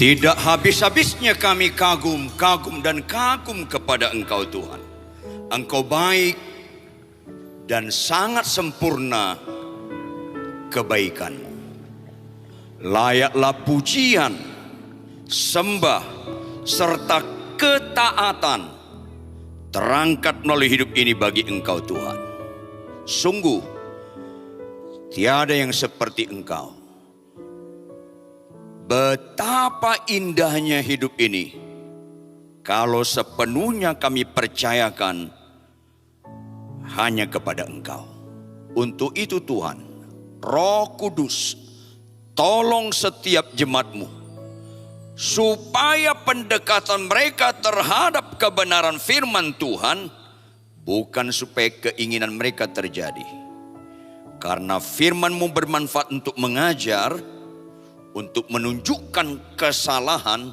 Tidak habis-habisnya kami kagum dan kagum kepada Engkau Tuhan. Engkau baik dan sangat sempurna kebaikan-Mu. Layaklah pujian, sembah, serta ketaatan terangkat melalui hidup ini bagi Engkau Tuhan. Sungguh tiada yang seperti Engkau. Betapa indahnya hidup ini kalau sepenuhnya kami percayakan hanya kepada Engkau. Untuk itu Tuhan, Roh Kudus, tolong setiap jemaat-Mu supaya pendekatan mereka terhadap kebenaran firman Tuhan bukan supaya keinginan mereka terjadi. Karena firman-Mu bermanfaat untuk mengajar, untuk menunjukkan kesalahan,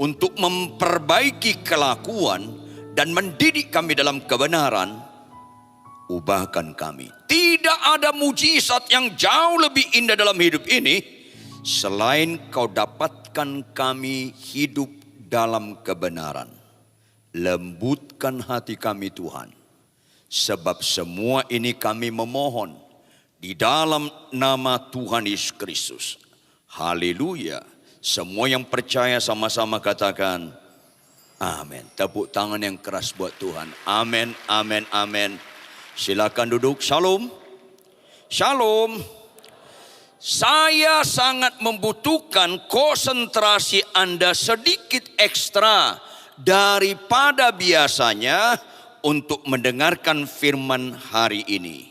untuk memperbaiki kelakuan, dan mendidik kami dalam kebenaran. Ubahkan kami. Tidak ada mujizat yang jauh lebih indah dalam hidup ini selain Kau dapatkan kami hidup dalam kebenaran. Lembutkan hati kami Tuhan, sebab semua ini kami memohon di dalam nama Tuhan Yesus Kristus. Haleluya. Semua yang percaya sama-sama katakan amin. Tepuk tangan yang keras buat Tuhan. Amin, amin, amin. Silakan duduk. Shalom. Shalom. Saya sangat membutuhkan konsentrasi Anda sedikit ekstra daripada biasanya untuk mendengarkan firman hari ini.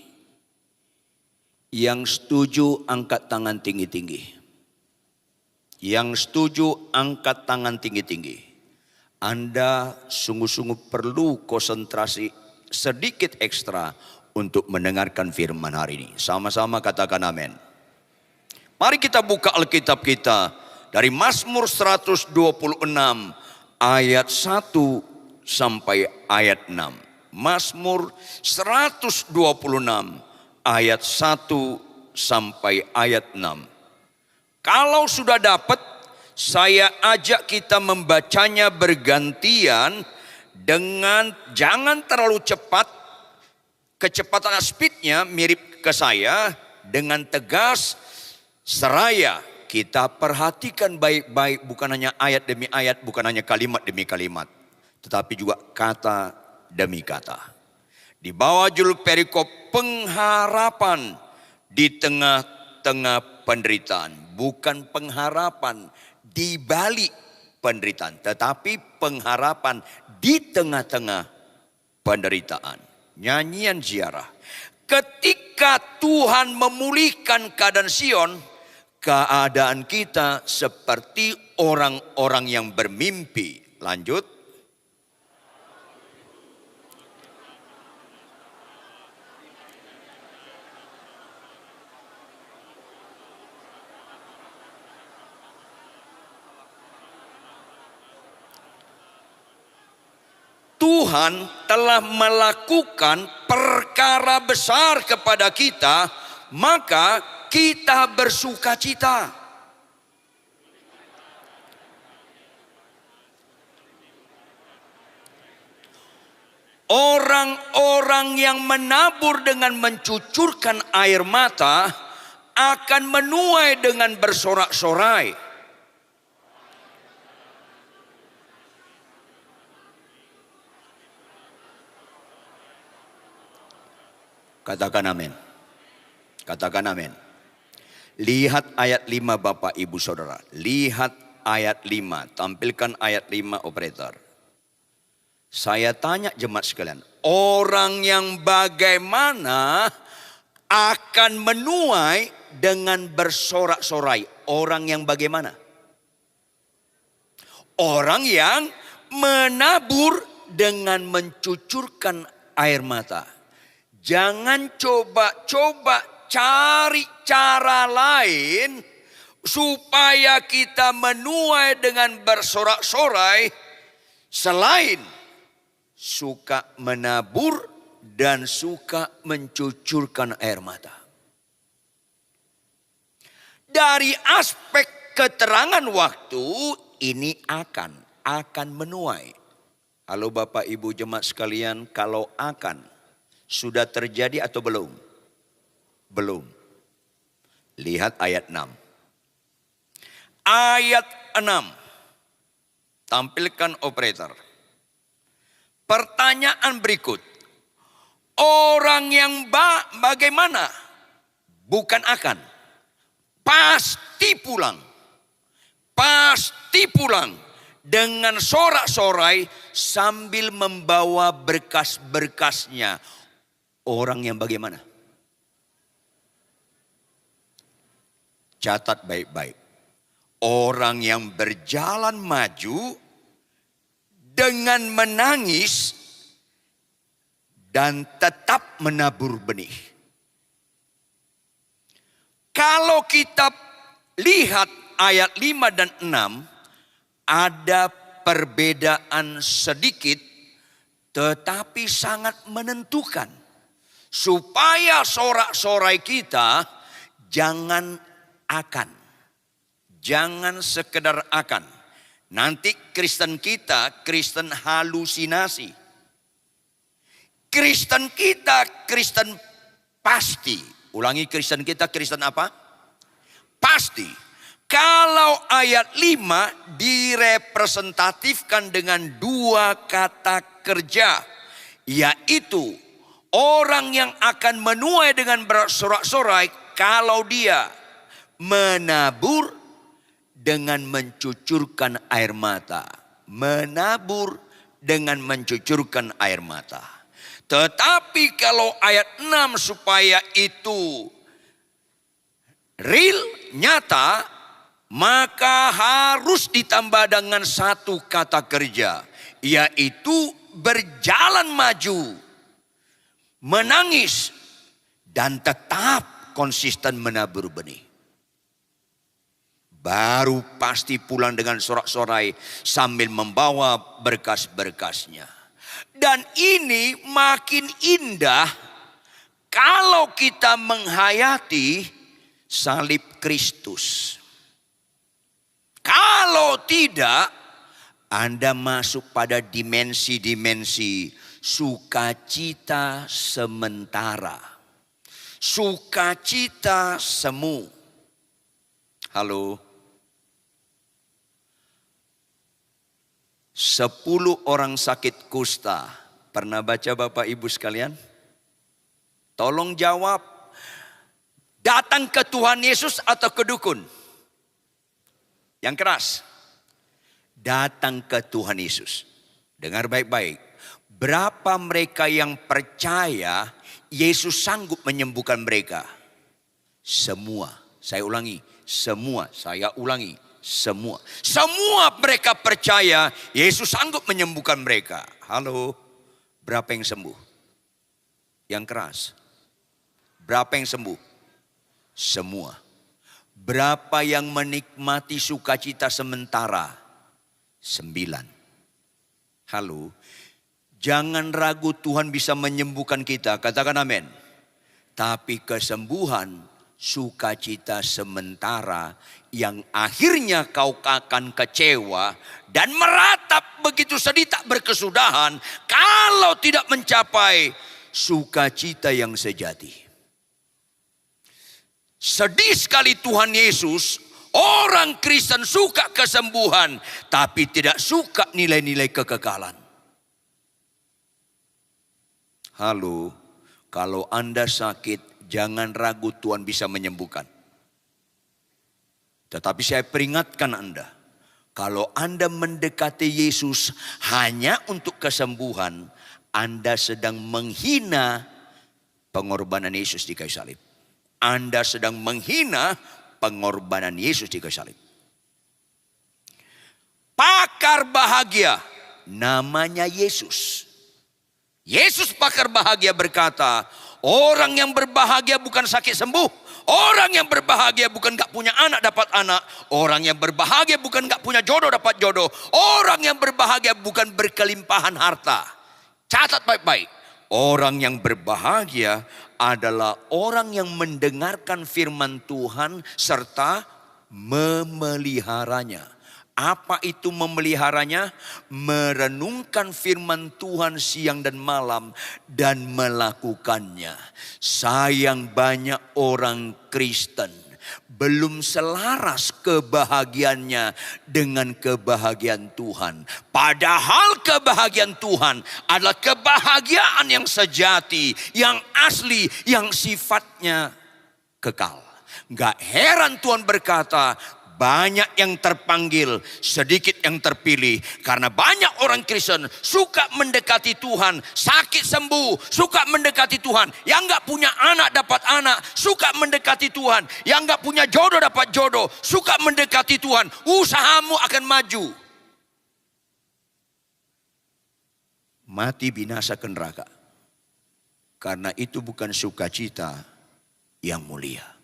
Yang setuju angkat tangan tinggi-tinggi. Yang setuju angkat tangan tinggi-tinggi. Anda sungguh-sungguh perlu konsentrasi sedikit ekstra untuk mendengarkan firman hari ini. Sama-sama katakan amin. Mari kita buka Alkitab kita dari Mazmur 126 ayat 1 sampai ayat 6. Mazmur 126 ayat 1 sampai ayat 6. Kalau sudah dapat, saya ajak kita membacanya bergantian dengan jangan terlalu cepat. Kecepatan speednya mirip ke saya, dengan tegas, seraya. Kita perhatikan baik-baik, bukan hanya ayat demi ayat, bukan hanya kalimat demi kalimat, tetapi juga kata demi kata. Di bawah judul perikop pengharapan di tengah-tengah penderitaan. Bukan pengharapan di balik penderitaan, tetapi pengharapan di tengah-tengah penderitaan. Nyanyian ziarah. Ketika Tuhan memulihkan keadaan Sion, keadaan kita seperti orang-orang yang bermimpi. Lanjut. Tuhan telah melakukan perkara besar kepada kita, maka kita bersuka cita. Orang-orang yang menabur dengan mencucurkan air mata akan menuai dengan bersorak-sorai. Katakan amin. Katakan amin. Lihat ayat 5 Bapak Ibu Saudara. Lihat ayat 5. Tampilkan ayat 5 operator. Saya tanya jemaat sekalian. Orang yang bagaimana akan menuai dengan bersorak-sorai? Orang yang bagaimana? Orang yang menabur dengan mencucurkan air mata. Jangan coba-coba cari cara lain supaya kita menuai dengan bersorak-sorai selain suka menabur dan suka mencucurkan air mata. Dari aspek keterangan waktu, ini akan menuai. Halo Bapak Ibu jemaat sekalian, kalau akan sudah terjadi atau belum? Belum. Lihat ayat 6. Ayat 6. Tampilkan operator. Pertanyaan berikut. Orang yang bagaimana? Bukan akan. Pasti pulang. Pasti pulang. Dengan sorak-sorai sambil membawa berkas-berkasnya. Orang yang bagaimana? Catat baik-baik. Orang yang berjalan maju dengan menangis dan tetap menabur benih. Kalau kita lihat ayat 5 dan 6, ada perbedaan sedikit tetapi sangat menentukan. Supaya sorak-sorai kita jangan akan. Jangan sekedar akan. Nanti Kristen kita Kristen halusinasi. Kristen kita Kristen pasti. Ulangi, Kristen kita Kristen apa? Pasti. Kalau ayat 5 direpresentatifkan dengan dua kata kerja. Yaitu orang yang akan menuai dengan bersorak-sorai kalau dia menabur dengan mencucurkan air mata. Menabur dengan mencucurkan air mata. Tetapi kalau ayat 6 supaya itu real, nyata, maka harus ditambah dengan satu kata kerja, yaitu berjalan maju, menangis, dan tetap konsisten menabur benih. Baru pasti pulang dengan sorak-sorai sambil membawa berkas-berkasnya. Dan ini makin indah kalau kita menghayati salib Kristus. Kalau tidak, Anda masuk pada dimensi-dimensi sukacita sementara. Sukacita semu. Halo. 10 orang sakit kusta. Pernah baca Bapak Ibu sekalian? Tolong jawab. Datang ke Tuhan Yesus atau ke dukun? Yang keras. Datang ke Tuhan Yesus. Dengar baik-baik. Berapa mereka yang percaya Yesus sanggup menyembuhkan mereka? Semua. Saya ulangi. Semua. Saya ulangi. Semua. Semua mereka percaya Yesus sanggup menyembuhkan mereka. Halo. Berapa yang sembuh? Yang keras. Berapa yang sembuh? Semua. Berapa yang menikmati sukacita sementara? 9. Halo. Jangan ragu Tuhan bisa menyembuhkan kita. Katakan amin. Tapi kesembuhan sukacita sementara yang akhirnya kau akan kecewa dan meratap begitu sedih tak berkesudahan kalau tidak mencapai sukacita yang sejati. Sedih sekali Tuhan Yesus, orang Kristen suka kesembuhan tapi tidak suka nilai-nilai kekekalan. Halo, kalau Anda sakit, jangan ragu Tuhan bisa menyembuhkan. Tetapi saya peringatkan Anda, kalau Anda mendekati Yesus hanya untuk kesembuhan, Anda sedang menghina pengorbanan Yesus di kayu salib. Anda sedang menghina pengorbanan Yesus di kayu salib. Pakar bahagia, namanya Yesus. Yesus pakar bahagia berkata, orang yang berbahagia bukan sakit sembuh. Orang yang berbahagia bukan gak punya anak dapat anak. Orang yang berbahagia bukan gak punya jodoh dapat jodoh. Orang yang berbahagia bukan berkelimpahan harta. Catat baik-baik. Orang yang berbahagia adalah orang yang mendengarkan firman Tuhan serta memeliharanya. Apa itu memeliharanya? Merenungkan firman Tuhan siang dan malam dan melakukannya. Sayang banyak orang Kristen belum selaras kebahagiaannya dengan kebahagiaan Tuhan. Padahal kebahagiaan Tuhan adalah kebahagiaan yang sejati, yang asli, yang sifatnya kekal. Gak heran Tuhan berkata, banyak yang terpanggil, sedikit yang terpilih. Karena banyak orang Kristen suka mendekati Tuhan, sakit sembuh, suka mendekati Tuhan. Yang gak punya anak dapat anak, suka mendekati Tuhan. Yang gak punya jodoh dapat jodoh, suka mendekati Tuhan. Usahamu akan maju. Mati binasa ke neraka. Karena itu bukan sukacita yang mulia.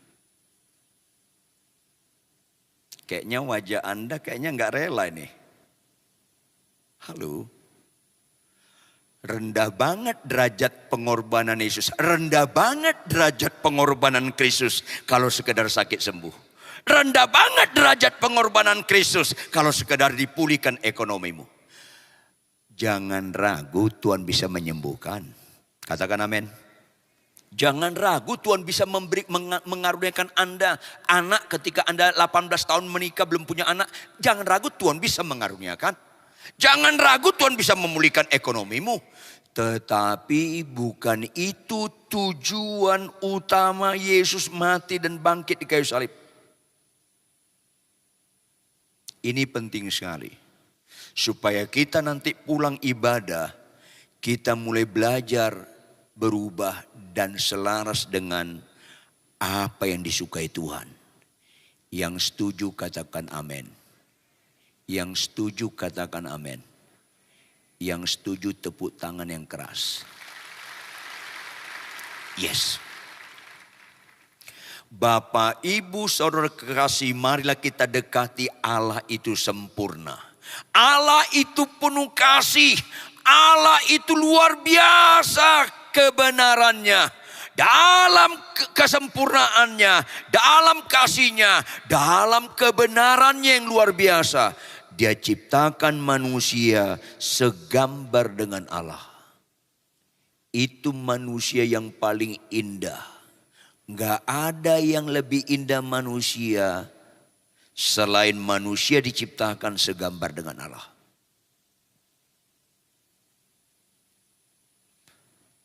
Kayaknya wajah Anda kayaknya nggak rela ini. Halo. Rendah banget derajat pengorbanan Yesus. Rendah banget derajat pengorbanan Kristus kalau sekedar sakit sembuh. Rendah banget derajat pengorbanan Kristus kalau sekedar dipulihkan ekonomimu. Jangan ragu Tuhan bisa menyembuhkan. Katakan amin. Jangan ragu Tuhan bisa mengaruniakan Anda anak ketika Anda 18 tahun menikah belum punya anak. Jangan ragu Tuhan bisa mengaruniakan. Jangan ragu Tuhan bisa memulihkan ekonomimu. Tetapi bukan itu tujuan utama Yesus mati dan bangkit di kayu salib. Ini penting sekali. Supaya kita nanti pulang ibadah, kita mulai belajar berubah dan selaras dengan apa yang disukai Tuhan. Yang setuju katakan amin. Yang setuju katakan amin. Yang setuju tepuk tangan yang keras. Yes. Bapak, Ibu, Saudara kekasih, marilah kita dekati Allah itu sempurna. Allah itu penuh kasih. Allah itu luar biasa kebenarannya, dalam kesempurnaannya, dalam kasihnya, dalam kebenarannya yang luar biasa. Dia ciptakan manusia segambar dengan Allah. Itu manusia yang paling indah. Gak ada yang lebih indah manusia selain manusia diciptakan segambar dengan Allah.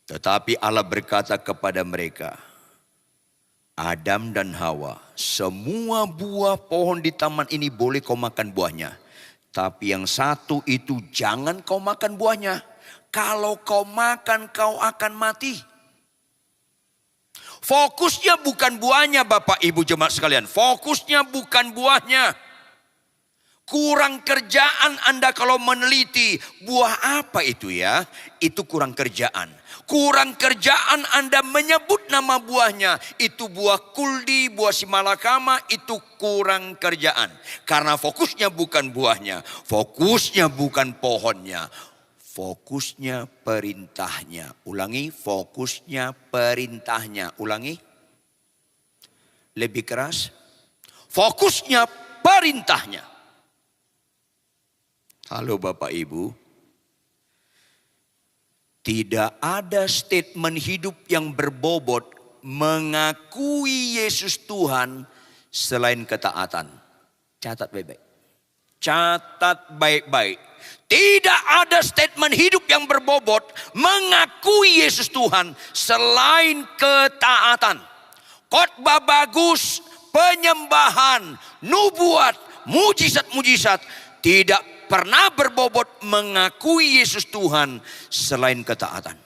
Tetapi Allah berkata kepada mereka, Adam dan Hawa, semua buah pohon di taman ini boleh kau makan buahnya. Tapi yang satu itu jangan kau makan buahnya. Kalau kau makan kau akan mati. Fokusnya bukan buahnya Bapak Ibu jemaat sekalian. Fokusnya bukan buahnya. Kurang kerjaan Anda kalau meneliti buah apa itu ya. Itu kurang kerjaan. Kurang kerjaan Anda menyebut nama buahnya. Itu buah kuldi, buah simalakama, itu kurang kerjaan. Karena fokusnya bukan buahnya. Fokusnya bukan pohonnya. Fokusnya perintahnya. Ulangi, fokusnya perintahnya. Ulangi. Lebih keras. Fokusnya perintahnya. Halo Bapak Ibu. Tidak ada statement hidup yang berbobot mengakui Yesus Tuhan selain ketaatan. Catat baik-baik. Catat baik-baik. Tidak ada statement hidup yang berbobot mengakui Yesus Tuhan selain ketaatan. Khotbah bagus, penyembahan, nubuat, mujizat-mujizat tidak pernah berbobot mengakui Yesus Tuhan selain ketaatan.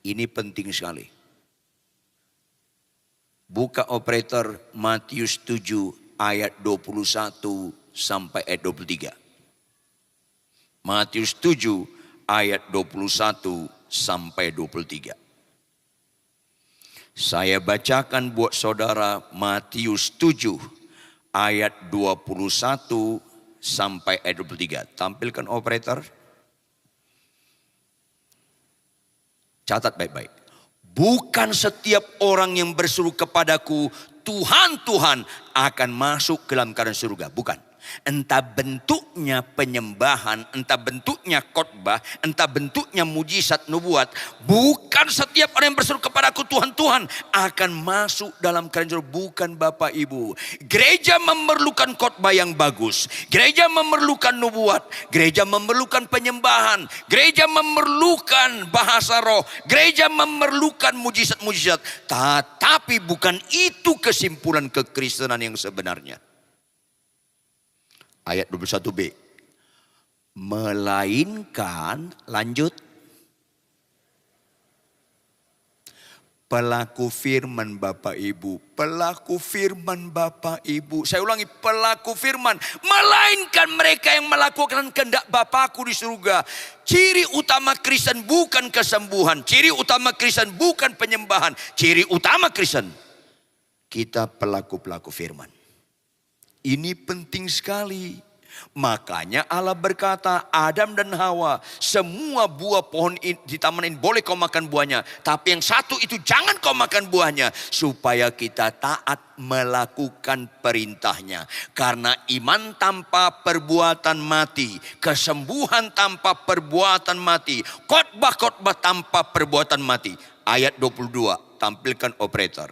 Ini penting sekali. Buka operator Matius 7 ayat 21 sampai ayat 23. Matius 7 ayat 21 sampai 23. Saya bacakan buat saudara Matius 7 ayat 21 sampai ayat 23. Tampilkan operator. Catat baik-baik. Bukan setiap orang yang berseru kepadaku, Tuhan, Tuhan, akan masuk ke dalam kerajaan surga. Bukan. Entah bentuknya penyembahan, entah bentuknya khotbah, entah bentuknya mujizat nubuat. Bukan setiap orang yang berseru kepadaku Tuhan, Tuhan akan masuk dalam kerajaan. Bukan Bapak Ibu. Gereja memerlukan khotbah yang bagus. Gereja memerlukan nubuat. Gereja memerlukan penyembahan. Gereja memerlukan bahasa roh. Gereja memerlukan mujizat-mujizat. Tetapi bukan itu kesimpulan kekristenan yang sebenarnya. Ayat 21b. Melainkan, lanjut, pelaku firman Bapak Ibu. Pelaku firman Bapak Ibu. Saya ulangi, pelaku firman. Melainkan mereka yang melakukan kehendak Bapakku di surga. Ciri utama Kristen bukan kesembuhan. Ciri utama Kristen bukan penyembahan. Ciri utama Kristen, kita pelaku-pelaku firman. Ini penting sekali. Makanya Allah berkata, Adam dan Hawa, semua buah pohon di taman ini boleh kau makan buahnya, tapi yang satu itu jangan kau makan buahnya, supaya kita taat melakukan perintahnya. Karena iman tanpa perbuatan mati, kesembuhan tanpa perbuatan mati, khotbah-khotbah tanpa perbuatan mati. Ayat 22, tampilkan operator.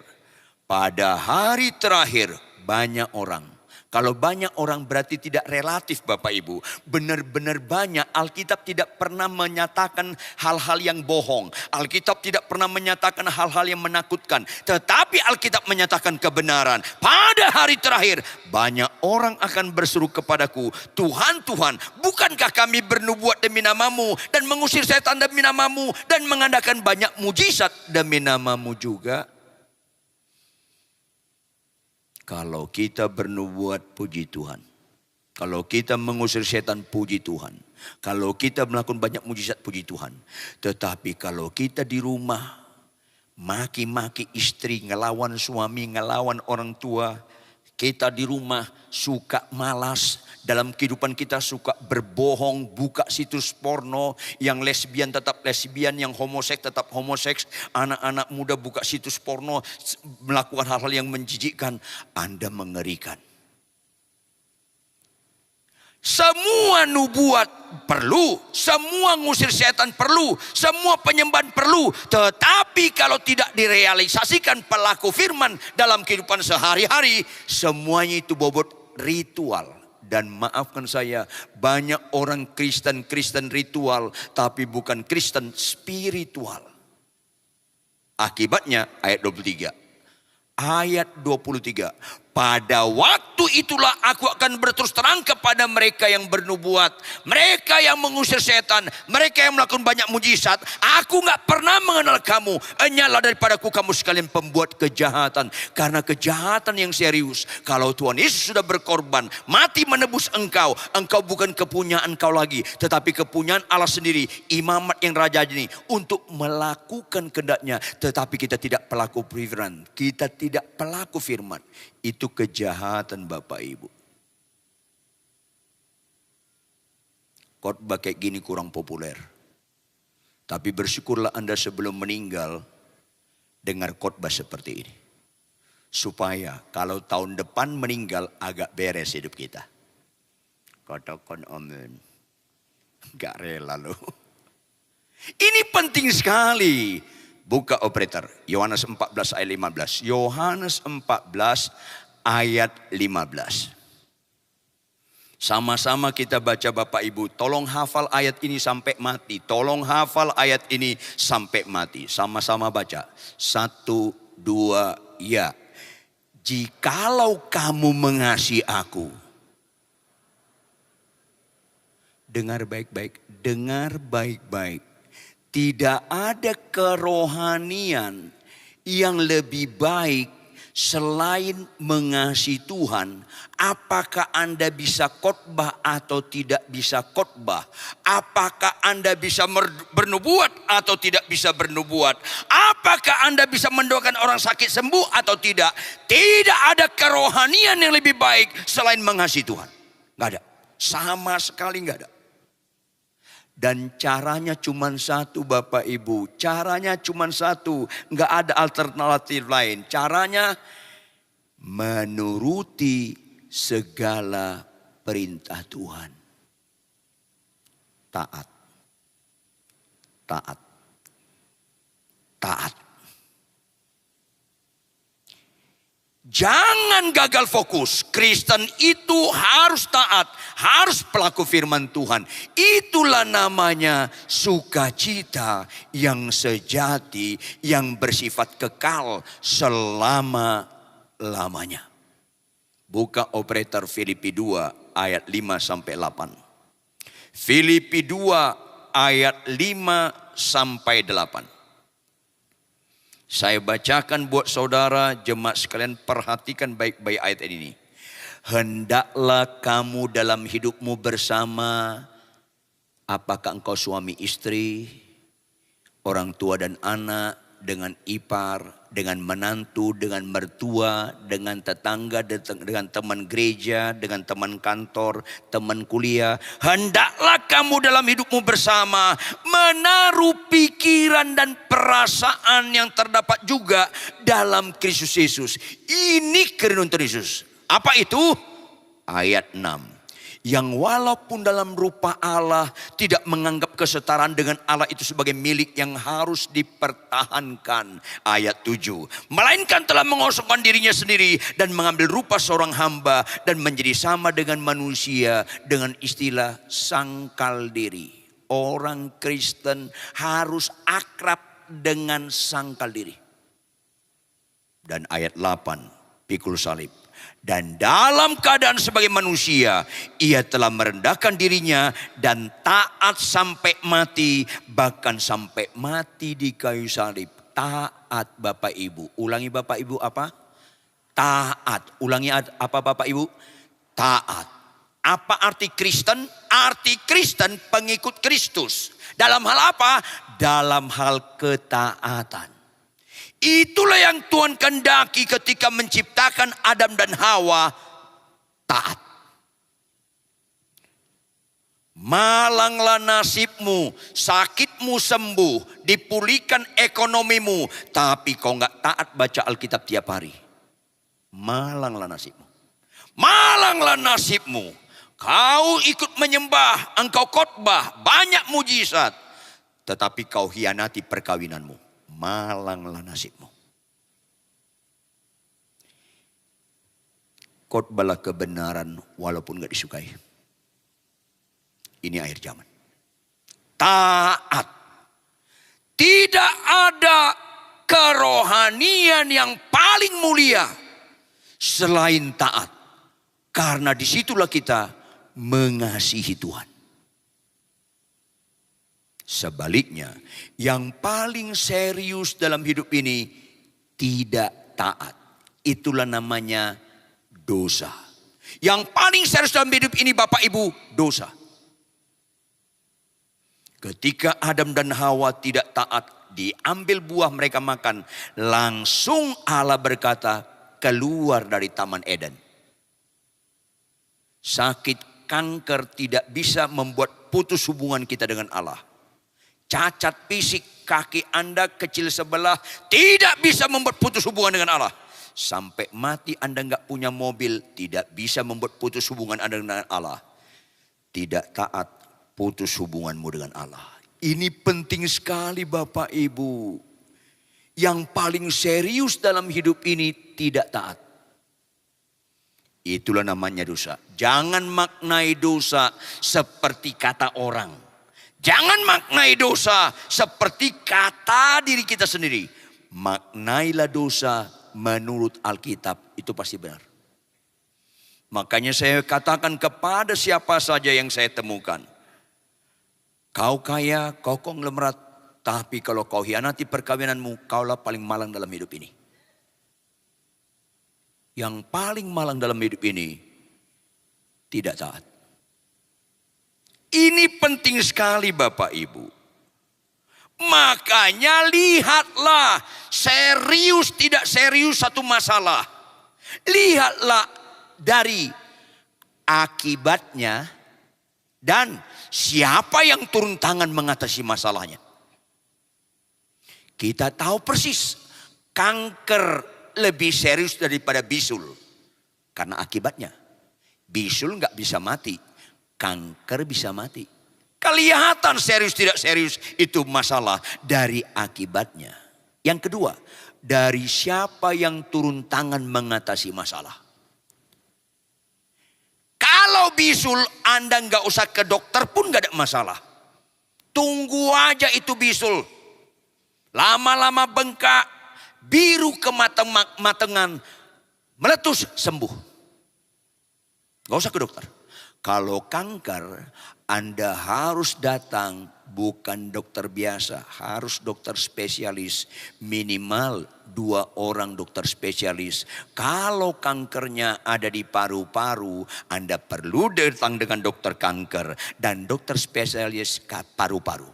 Pada hari terakhir banyak orang. Kalau banyak orang berarti tidak relatif Bapak Ibu. Benar-benar banyak. Alkitab tidak pernah menyatakan hal-hal yang bohong. Alkitab tidak pernah menyatakan hal-hal yang menakutkan. Tetapi Alkitab menyatakan kebenaran. Pada hari terakhir banyak orang akan berseru kepadaku, Tuhan, Tuhan, bukankah kami bernubuat demi namamu dan mengusir setan demi namamu dan mengadakan banyak mujizat demi namamu juga? Kalau kita bernubuat, puji Tuhan. Kalau kita mengusir setan, puji Tuhan. Kalau kita melakukan banyak mujizat, puji Tuhan. Tetapi kalau kita di rumah, maki-maki istri, ngelawan suami, ngelawan orang tua. Kita di rumah suka malas. Dalam kehidupan kita suka berbohong, buka situs porno. Yang lesbian tetap lesbian, yang homoseks tetap homoseks. Anak-anak muda buka situs porno, melakukan hal-hal yang menjijikkan. Anda mengerikan. Semua nubuat perlu, semua ngusir setan perlu, semua penyembahan perlu. Tetapi kalau tidak direalisasikan pelaku firman dalam kehidupan sehari-hari, semuanya itu bobot ritual. Dan maafkan saya, banyak orang Kristen ritual, tapi bukan Kristen spiritual. Akibatnya ayat 23. Ayat 23. Pada waktu itulah aku akan berterus terang kepada mereka yang bernubuat, mereka yang mengusir setan, mereka yang melakukan banyak mujizat. Aku gak pernah mengenal kamu. Hanyalah daripadaku kamu sekalian pembuat kejahatan. Karena kejahatan yang serius. Kalau Tuhan Yesus sudah berkorban, mati menebus engkau, engkau bukan kepunyaan engkau lagi, tetapi kepunyaan Allah sendiri. Imamat yang raja ini untuk melakukan kehendaknya. Tetapi kita tidak pelaku firman. Kita tidak pelaku firman. Itu kejahatan Bapak Ibu. Khotbah kayak gini kurang populer. Tapi bersyukurlah Anda sebelum meninggal dengar khotbah seperti ini. Supaya kalau tahun depan meninggal agak beres hidup kita. Katakan amin. Gak rela loh. Ini penting sekali. Buka operator. Yohanes 14 ayat 15. Yohanes 14 ayat 15. Sama-sama kita baca Bapak Ibu. Tolong hafal ayat ini sampai mati. Tolong hafal ayat ini sampai mati. Sama-sama baca. 1, 2, ya. Jikalau kamu mengasihi aku. Dengar baik-baik. Dengar baik-baik. Tidak ada kerohanian yang lebih baik selain mengasihi Tuhan. Apakah Anda bisa khotbah atau tidak bisa khotbah? Apakah Anda bisa bernubuat atau tidak bisa bernubuat? Apakah Anda bisa mendoakan orang sakit sembuh atau tidak? Tidak ada kerohanian yang lebih baik selain mengasihi Tuhan. Gak ada. Sama sekali gak ada. Dan caranya cuma satu Bapak Ibu. Caranya cuma satu. Nggak ada alternatif lain. Caranya menuruti segala perintah Tuhan. Taat. Taat. Taat. Jangan gagal fokus. Kristen itu harus taat, harus pelaku firman Tuhan. Itulah namanya sukacita yang sejati, yang bersifat kekal selama-lamanya. Buka operator Filipi 2 ayat 5 sampai 8. Filipi 2 ayat 5 sampai 8. Saya bacakan buat saudara, jemaat sekalian, perhatikan baik-baik ayat ini. Hendaklah kamu dalam hidupmu bersama, apakah engkau suami istri, orang tua dan anak, dengan ipar, dengan menantu, dengan mertua, dengan tetangga, dengan teman gereja, dengan teman kantor, teman kuliah. Hendaklah kamu dalam hidupmu bersama menaruh pikiran dan perasaan yang terdapat juga dalam Kristus Yesus. Ini kerenungan Yesus. Apa itu? Ayat 6. Yang walaupun dalam rupa Allah tidak menganggap kesetaraan dengan Allah itu sebagai milik yang harus dipertahankan. Ayat 7. Melainkan telah mengosongkan dirinya sendiri dan mengambil rupa seorang hamba dan menjadi sama dengan manusia dengan istilah sangkal diri. Orang Kristen harus akrab dengan sangkal diri. Dan ayat 8, pikul salib. Dan dalam keadaan sebagai manusia, ia telah merendahkan dirinya dan taat sampai mati, bahkan sampai mati di kayu salib. Taat Bapak Ibu. Ulangi Bapak Ibu apa? Taat. Ulangi apa Bapak Ibu? Taat. Apa arti Kristen? Arti Kristen pengikut Kristus. Dalam hal apa? Dalam hal ketaatan. Itulah yang Tuhan kehendaki ketika menciptakan Adam dan Hawa, taat. Malanglah nasibmu, sakitmu sembuh, dipulihkan ekonomimu, tapi kau nggak taat baca Alkitab tiap hari. Malanglah nasibmu. Malanglah nasibmu. Kau ikut menyembah, engkau khotbah, banyak mujizat, tetapi kau hianati perkawinanmu. Malanglah nasibmu. Khotbahlah kebenaran walaupun gak disukai. Ini akhir zaman. Taat. Tidak ada kerohanian yang paling mulia selain taat. Karena disitulah kita mengasihi Tuhan. Sebaliknya, yang paling serius dalam hidup ini tidak taat. Itulah namanya dosa. Yang paling serius dalam hidup ini Bapak Ibu, dosa. Ketika Adam dan Hawa tidak taat, diambil buah mereka makan, langsung Allah berkata, keluar dari Taman Eden. Sakit kanker tidak bisa membuat putus hubungan kita dengan Allah. Cacat fisik kaki Anda kecil sebelah tidak bisa membuat putus hubungan dengan Allah. Sampai mati Anda nggak punya mobil, tidak bisa membuat putus hubungan Anda dengan Allah. Tidak taat, putus hubunganmu dengan Allah. Ini penting sekali Bapak Ibu. Yang paling serius dalam hidup ini tidak taat. Itulah namanya dosa. Jangan maknai dosa seperti kata orang. Jangan maknai dosa seperti kata diri kita sendiri. Maknailah dosa menurut Alkitab. Itu pasti benar. Makanya saya katakan kepada siapa saja yang saya temukan. Kau kaya, kau konglomerat. Tapi kalau kau hianati perkawinanmu, kaulah paling malang dalam hidup ini. Yang paling malang dalam hidup ini tidak taat. Ini penting sekali Bapak Ibu. Makanya lihatlah serius tidak serius satu masalah. Lihatlah dari akibatnya dan siapa yang turun tangan mengatasi masalahnya. Kita tahu persis kanker lebih serius daripada bisul karena akibatnya. Bisul nggak bisa mati, kanker bisa mati. Kelihatan serius tidak serius itu masalah dari akibatnya. Yang kedua, dari siapa yang turun tangan mengatasi masalah. Kalau bisul Anda nggak usah ke dokter pun nggak ada masalah. Tunggu aja itu bisul. Lama-lama bengkak, biru kematangan, meletus, sembuh. Gak usah ke dokter. Kalau kanker, Anda harus datang bukan dokter biasa, harus dokter spesialis. Minimal 2 orang dokter spesialis. Kalau kankernya ada di paru-paru, Anda perlu datang dengan dokter kanker dan dokter spesialis paru-paru.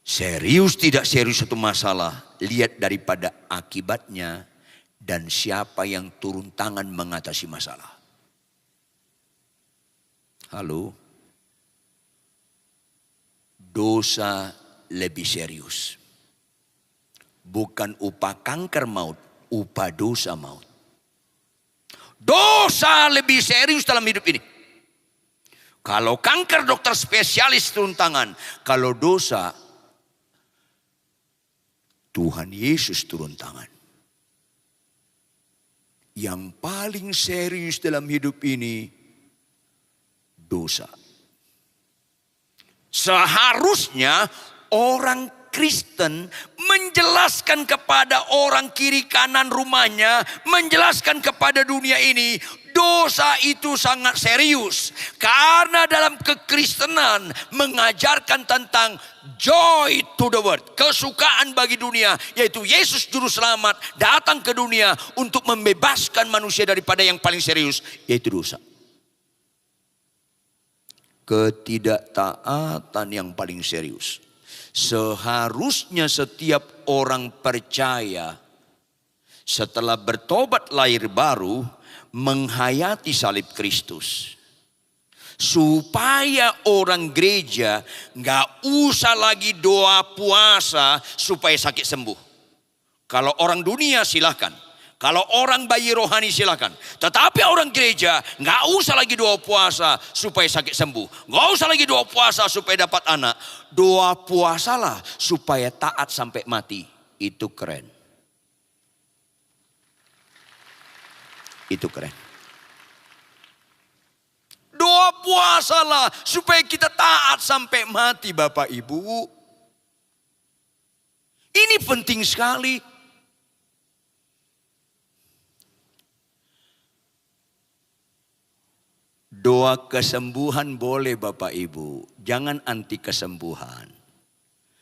Serius tidak serius satu masalah, lihat daripada akibatnya dan siapa yang turun tangan mengatasi masalah. Halo? Dosa lebih serius. Bukan upah kanker maut, upah dosa maut. Dosa lebih serius dalam hidup ini. Kalau kanker dokter spesialis turun tangan, kalau dosa Tuhan Yesus turun tangan. Yang paling serius dalam hidup ini dosa. Seharusnya orang Kristen menjelaskan kepada orang kiri kanan rumahnya, menjelaskan kepada dunia ini, dosa itu sangat serius. Karena dalam kekristenan mengajarkan tentang joy to the world, kesukaan bagi dunia, yaitu Yesus juru selamat datang ke dunia untuk membebaskan manusia daripada yang paling serius, yaitu dosa. Ketidaktaatan yang paling serius. Seharusnya setiap orang percaya setelah bertobat lahir baru menghayati salib Kristus. Supaya orang gereja gak usah lagi doa puasa supaya sakit sembuh. Kalau orang dunia silahkan. Kalau orang bayi rohani silakan. Tetapi orang gereja nggak usah lagi doa puasa supaya sakit sembuh. Nggak usah lagi doa puasa supaya dapat anak. Doa puasalah supaya taat sampai mati. Itu keren. Itu keren. Doa puasalah supaya kita taat sampai mati, Bapak Ibu. Ini penting sekali. Doa kesembuhan boleh Bapak Ibu, jangan anti kesembuhan.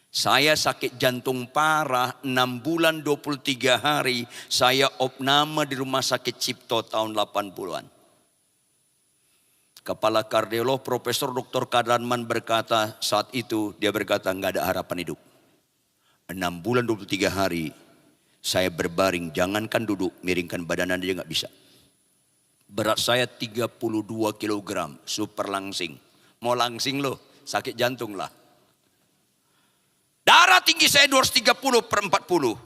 Saya sakit jantung parah 6 bulan 23 hari, saya opname di rumah sakit Cipto tahun 80-an. Kepala kardiolog Profesor Dr. Kadarman berkata saat itu, dia berkata nggak ada harapan hidup. 6 bulan 23 hari saya berbaring, jangankan duduk, miringkan badan aja nggak bisa. Berat saya 32 kilogram, super langsing. Mau langsing loh, sakit jantung lah. Darah tinggi saya 230/40.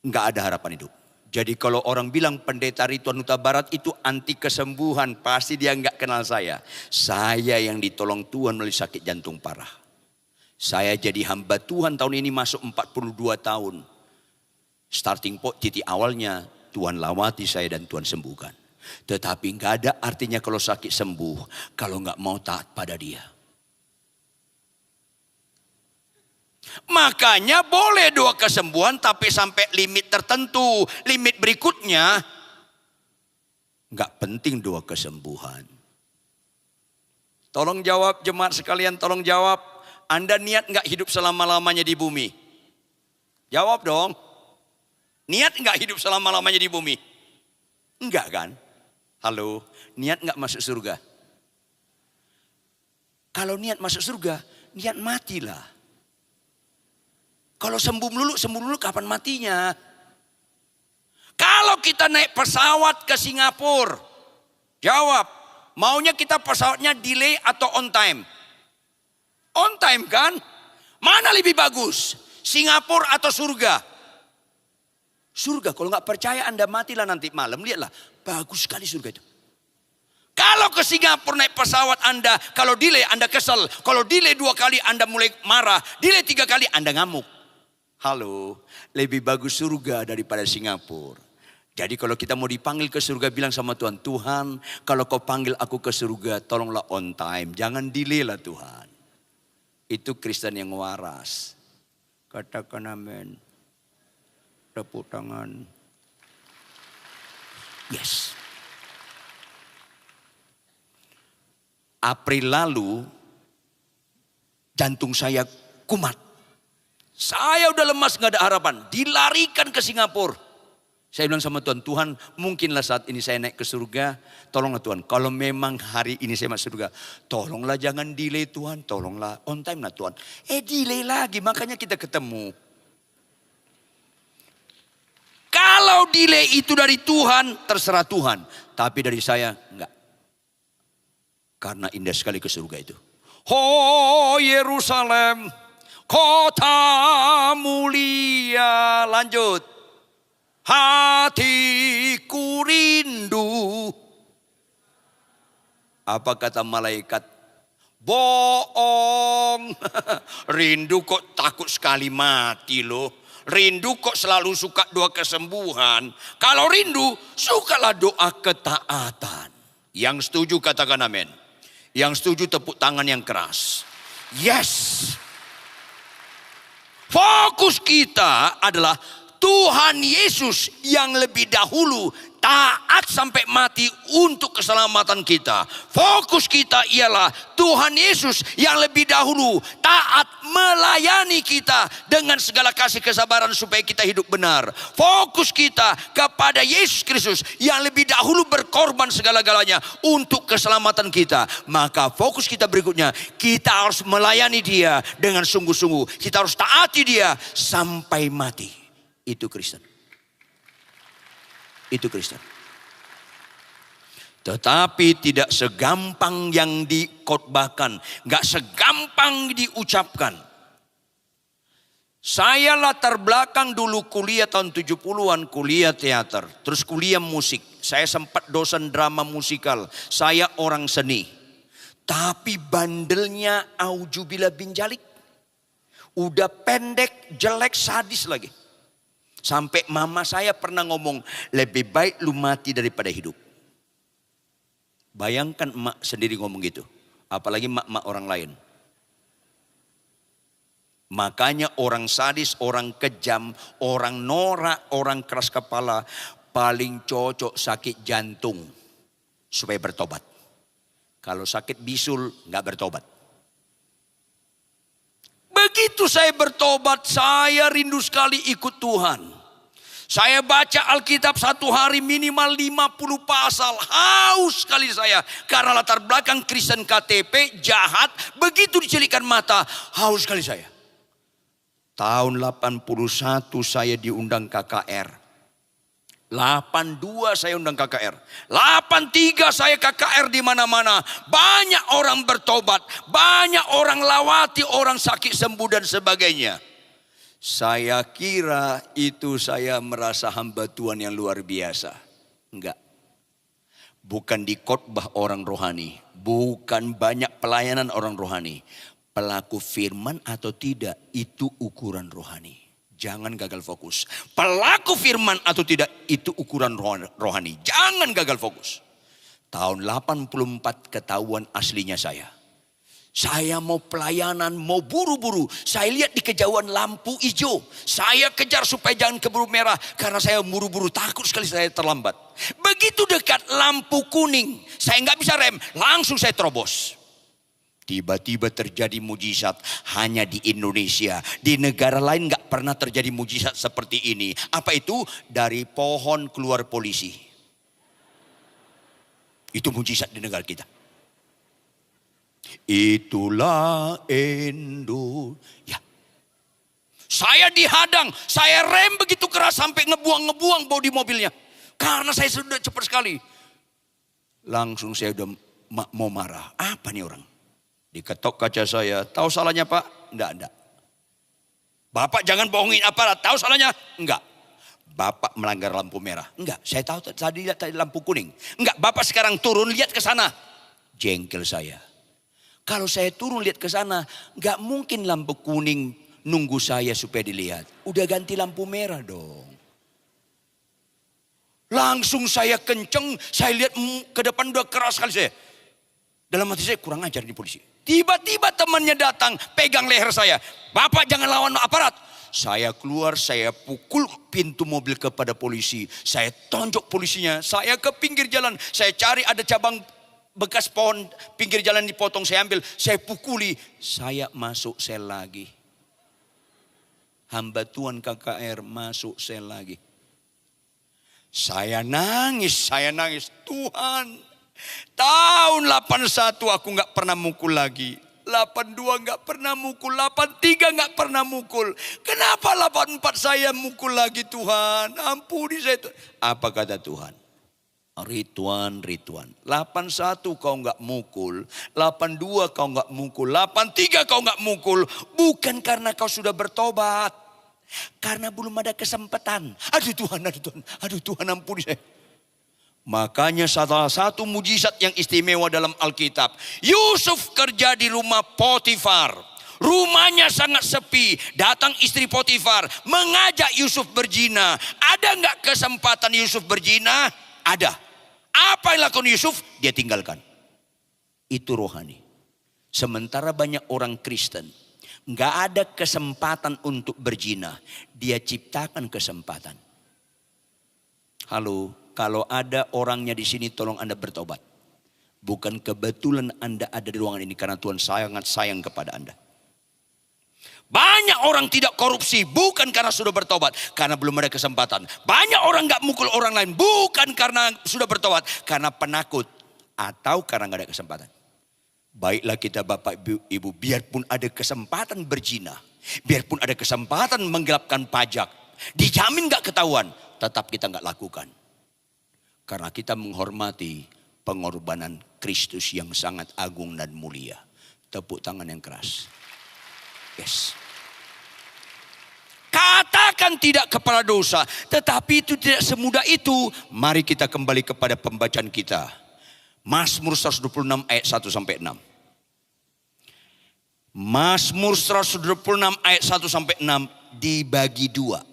Enggak ada harapan hidup. Jadi kalau orang bilang pendeta Rituan Huta Barat itu anti kesembuhan, pasti dia enggak kenal saya. Saya yang ditolong Tuhan melalui sakit jantung parah. Saya jadi hamba Tuhan tahun ini masuk 42 tahun. Starting point, titik awalnya Tuhan lawati saya dan Tuhan sembuhkan. Tetapi nggak ada artinya kalau sakit sembuh kalau nggak mau taat pada Dia. Makanya boleh doa kesembuhan tapi sampai limit tertentu. Limit berikutnya nggak penting doa kesembuhan. Tolong jawab jemaat sekalian, tolong jawab. Anda niat nggak hidup selama-lamanya di bumi? Jawab dong. Niat nggak hidup selama-lamanya di bumi? Enggak kan? Halo, niat nggak masuk surga? Kalau niat masuk surga, niat matilah. Kalau sembuh dulu kapan matinya? Kalau kita naik pesawat ke Singapura, jawab, maunya kita pesawatnya delay atau on time? On time kan? Mana lebih bagus? Singapura atau surga? Surga, kalau nggak percaya Anda matilah nanti malam, lihatlah. Bagus sekali surga itu. Kalau ke Singapura naik pesawat Anda, kalau delay Anda kesel. Kalau delay 2 kali Anda mulai marah. Delay 3 kali Anda ngamuk. Halo, lebih bagus surga daripada Singapura. Jadi kalau kita mau dipanggil ke surga, bilang sama Tuhan, Tuhan kalau kau panggil aku ke surga, tolonglah on time. Jangan delay lah Tuhan. Itu Kristen yang waras. Katakan amin. Tepuk tangan. Yes. April lalu jantung saya kumat. Saya udah lemas, gak ada harapan. Dilarikan ke Singapura. Saya bilang sama Tuhan, Tuhan mungkinlah saat ini saya naik ke surga. Tolonglah Tuhan, kalau memang hari ini saya masuk surga, tolonglah jangan delay Tuhan. Tolonglah on time lah Tuhan. Delay lagi, makanya kita ketemu. Kalau delay itu dari Tuhan, terserah Tuhan. Tapi dari saya, enggak. Karena indah sekali ke surga itu. Oh Yerusalem, kota mulia. Lanjut. Hatiku rindu. Apa kata malaikat? Bohong. Rindu kok takut sekali mati loh. Rindu kok selalu suka doa kesembuhan. Kalau rindu, sukalah doa ketaatan. Yang setuju katakan amin. Yang setuju tepuk tangan yang keras. Yes. Fokus kita adalah Tuhan Yesus yang lebih dahulu taat sampai mati untuk keselamatan kita. Fokus kita ialah Tuhan Yesus yang lebih dahulu taat melayani kita dengan segala kasih kesabaran supaya kita hidup benar. Fokus kita kepada Yesus Kristus yang lebih dahulu berkorban segala-galanya untuk keselamatan kita. Maka fokus kita berikutnya, kita harus melayani Dia dengan sungguh-sungguh. Kita harus taati Dia sampai mati. Itu Kristen. Itu Kristen. Tetapi tidak segampang yang dikhotbahkan. Gak segampang diucapkan. Saya latar belakang dulu kuliah tahun 70-an. Kuliah teater. Terus kuliah musik. Saya sempat dosen drama musikal. Saya orang seni. Tapi bandelnya auzubillah bin jalik. Udah pendek, jelek, sadis lagi. Sampai mama saya pernah ngomong, lebih baik lu mati daripada hidup. Bayangkan emak sendiri ngomong gitu. Apalagi emak-emak orang lain. Makanya orang sadis, orang kejam, orang norak, orang keras kepala paling cocok sakit jantung supaya bertobat. Kalau sakit bisul gak bertobat. Begitu saya bertobat, saya rindu sekali ikut Tuhan. Saya baca Alkitab satu hari minimal 50 pasal. Haus sekali saya. Karena latar belakang Kristen KTP, jahat. Begitu dicelikan mata, haus sekali saya. Tahun 81 saya diundang KKR. 82 saya undang KKR. 83 saya KKR di mana-mana. Banyak orang bertobat. Banyak orang lawati, orang sakit sembuh dan sebagainya. Saya kira itu saya merasa hamba Tuhan yang luar biasa. Enggak. Bukan di khotbah orang rohani. Bukan banyak pelayanan orang rohani. Pelaku firman atau tidak, itu ukuran rohani. Jangan gagal fokus. Pelaku firman atau tidak, itu ukuran rohani. Jangan gagal fokus. Tahun 84 ketahuan aslinya saya. Saya mau pelayanan, mau buru-buru. Saya lihat di kejauhan lampu hijau. Saya kejar supaya jangan keburu merah. Karena saya buru-buru, takut sekali saya terlambat. Begitu dekat lampu kuning, saya nggak bisa rem. Langsung saya terobos. Tiba-tiba terjadi mujizat hanya di Indonesia. Di negara lain gak pernah terjadi mujizat seperti ini. Apa itu? Dari pohon keluar polisi. Itu mujizat di negara kita. Itulah Indonesia. Saya dihadang, saya rem begitu keras sampai ngebuang bodi mobilnya. Karena saya sudah cepat sekali. Langsung saya udah mau marah. Apa nih orang? Diketok kaca saya, tahu salahnya Pak? Enggak. Bapak jangan bohongin aparat, tahu salahnya? Enggak. Bapak melanggar lampu merah. Enggak, saya tahu tadi lihat tadi lampu kuning. Enggak, Bapak sekarang turun lihat ke sana. Jengkel saya. Kalau saya turun lihat ke sana, enggak mungkin lampu kuning nunggu saya supaya dilihat. Udah ganti lampu merah dong. Langsung saya kenceng, saya lihat ke depan udah keras sekali saya. Dalam hati saya kurang ajar di polisi. Tiba-tiba temannya datang, pegang leher saya. Bapak jangan lawan aparat. Saya keluar, saya pukul pintu mobil kepada polisi. Saya tonjok polisinya, saya ke pinggir jalan. Saya cari ada cabang bekas pohon pinggir jalan dipotong, saya ambil. Saya pukuli, saya masuk sel lagi. Hamba Tuhan KKR masuk sel lagi. Saya nangis. Tuhan, tahun 81 aku gak pernah mukul lagi. 82 gak pernah mukul, 83 gak pernah mukul. Kenapa 84 saya mukul lagi Tuhan? Ampuni saya Tuhan. Apa kata Tuhan? Rituan. 81 kau gak mukul, 82 kau gak mukul, 83 kau gak mukul. Bukan karena kau sudah bertobat. Karena belum ada kesempatan. Aduh Tuhan ampuni saya. Makanya salah satu mujizat yang istimewa dalam Alkitab. Yusuf kerja di rumah Potifar. Rumahnya sangat sepi. Datang istri Potifar mengajak Yusuf berzina. Ada nggak kesempatan Yusuf berzina? Ada. Apa yang lakukan Yusuf? Dia tinggalkan. Itu rohani. Sementara banyak orang Kristen nggak ada kesempatan untuk berzina. Dia ciptakan kesempatan. Halo. Kalau ada orangnya di sini tolong Anda bertobat. Bukan kebetulan Anda ada di ruangan ini karena Tuhan sangat sayang kepada Anda. Banyak orang tidak korupsi bukan karena sudah bertobat, karena belum ada kesempatan. Banyak orang gak mukul orang lain bukan karena sudah bertobat, karena penakut atau karena gak ada kesempatan. Baiklah kita Bapak Ibu, biarpun ada kesempatan berzina, biarpun ada kesempatan menggelapkan pajak, dijamin gak ketahuan, tetap kita gak lakukan. Karena kita menghormati pengorbanan Kristus yang sangat agung dan mulia. Tepuk tangan yang keras. Yes. Katakan tidak kepada dosa. Tetapi itu tidak semudah itu. Mari kita kembali kepada pembacaan kita. Mazmur 126 ayat 1 sampai 6. Mazmur 126 ayat 1 sampai 6 dibagi dua.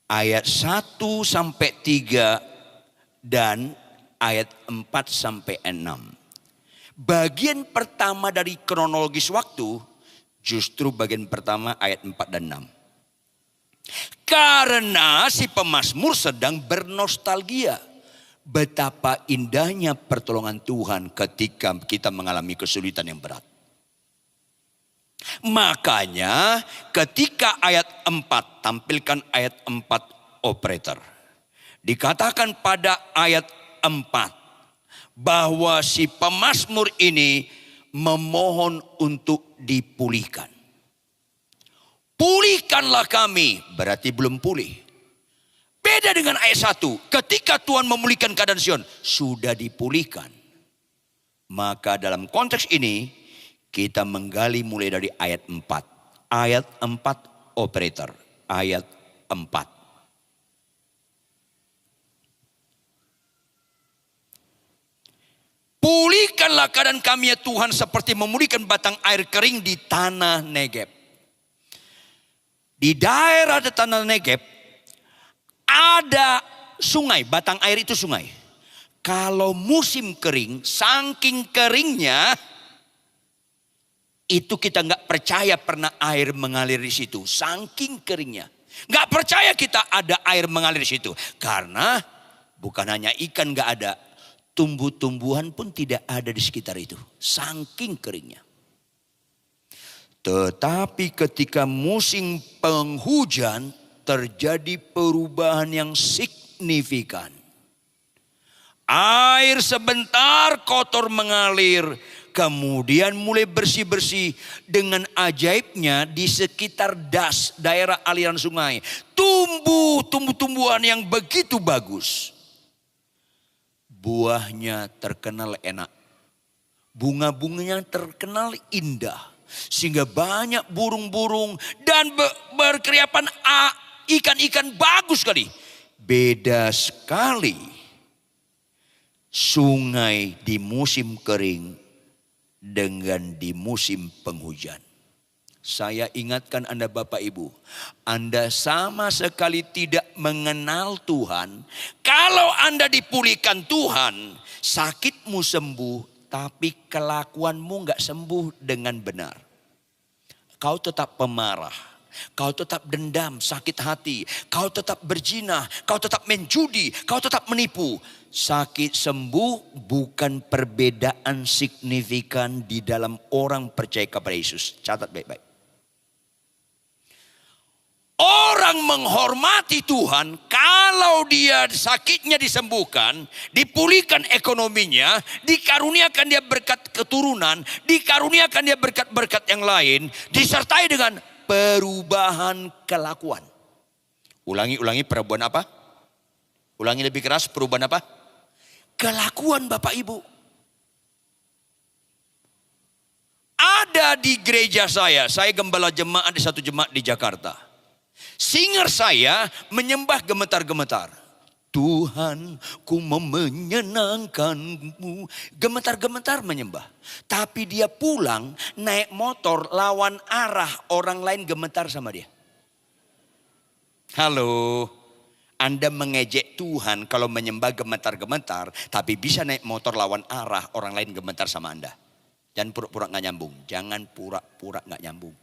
Ayat 1 sampai 3 dan ayat 4 sampai 6. Bagian pertama dari kronologis waktu justru bagian pertama ayat 4 dan 6. Karena si pemazmur sedang bernostalgia. Betapa indahnya pertolongan Tuhan ketika kita mengalami kesulitan yang berat. Makanya ketika ayat 4, tampilkan ayat 4 operator. Dikatakan pada ayat 4 bahwa si pemazmur ini memohon untuk dipulihkan. Pulihkanlah kami, berarti belum pulih. Beda dengan ayat 1, ketika Tuhan memulihkan keadaan Sion, sudah dipulihkan. Maka dalam konteks ini kita menggali mulai dari ayat 4. Ayat 4 operator. Ayat 4. Pulihkanlah keadaan kami ya Tuhan seperti memulihkan batang air kering di tanah Negeb. Di daerah tanah Negeb ada sungai, batang air itu sungai. Kalau musim kering, saking keringnya, itu kita nggak percaya pernah air mengalir di situ. Saking keringnya. Nggak percaya kita ada air mengalir di situ. Karena bukan hanya ikan nggak ada. Tumbuh-tumbuhan pun tidak ada di sekitar itu. Saking keringnya. Tetapi ketika musim penghujan terjadi perubahan yang signifikan. Air sebentar kotor mengalir. Kemudian mulai bersih-bersih. Dengan ajaibnya di sekitar daerah aliran sungai. Tumbuh-tumbuhan yang begitu bagus. Buahnya terkenal enak. Bunga-bunganya terkenal indah. Sehingga banyak burung-burung dan berkeriapan ikan-ikan bagus sekali. Beda sekali sungai di musim kering dengan di musim penghujan. Saya ingatkan Anda Bapak Ibu, Anda sama sekali tidak mengenal Tuhan. Kalau Anda dipulihkan Tuhan, sakitmu sembuh, tapi kelakuanmu nggak sembuh dengan benar. Kau tetap pemarah, kau tetap dendam, sakit hati, kau tetap berzina, kau tetap menjudi, kau tetap menipu. Sakit sembuh bukan perbedaan signifikan di dalam orang percaya kepada Yesus. Catat baik-baik. Orang menghormati Tuhan kalau dia sakitnya disembuhkan, dipulihkan ekonominya, dikaruniakan dia berkat keturunan, dikaruniakan dia berkat-berkat yang lain, disertai dengan perubahan kelakuan. Ulangi perubahan apa? Ulangi lebih keras, perubahan apa? Kelakuan Bapak Ibu. Ada di gereja saya gembala jemaat di satu jemaat di Jakarta. Singer saya menyembah gemetar-gemetar. Tuhan, ku mau menyenangkanmu. Gemetar-gemetar menyembah. Tapi dia pulang naik motor lawan arah, orang lain gemetar sama dia. Halo, Anda mengejek Tuhan kalau menyembah gemetar-gemetar, tapi bisa naik motor lawan arah, orang lain gemetar sama Anda. Jangan pura-pura gak nyambung. Jangan pura-pura gak nyambung.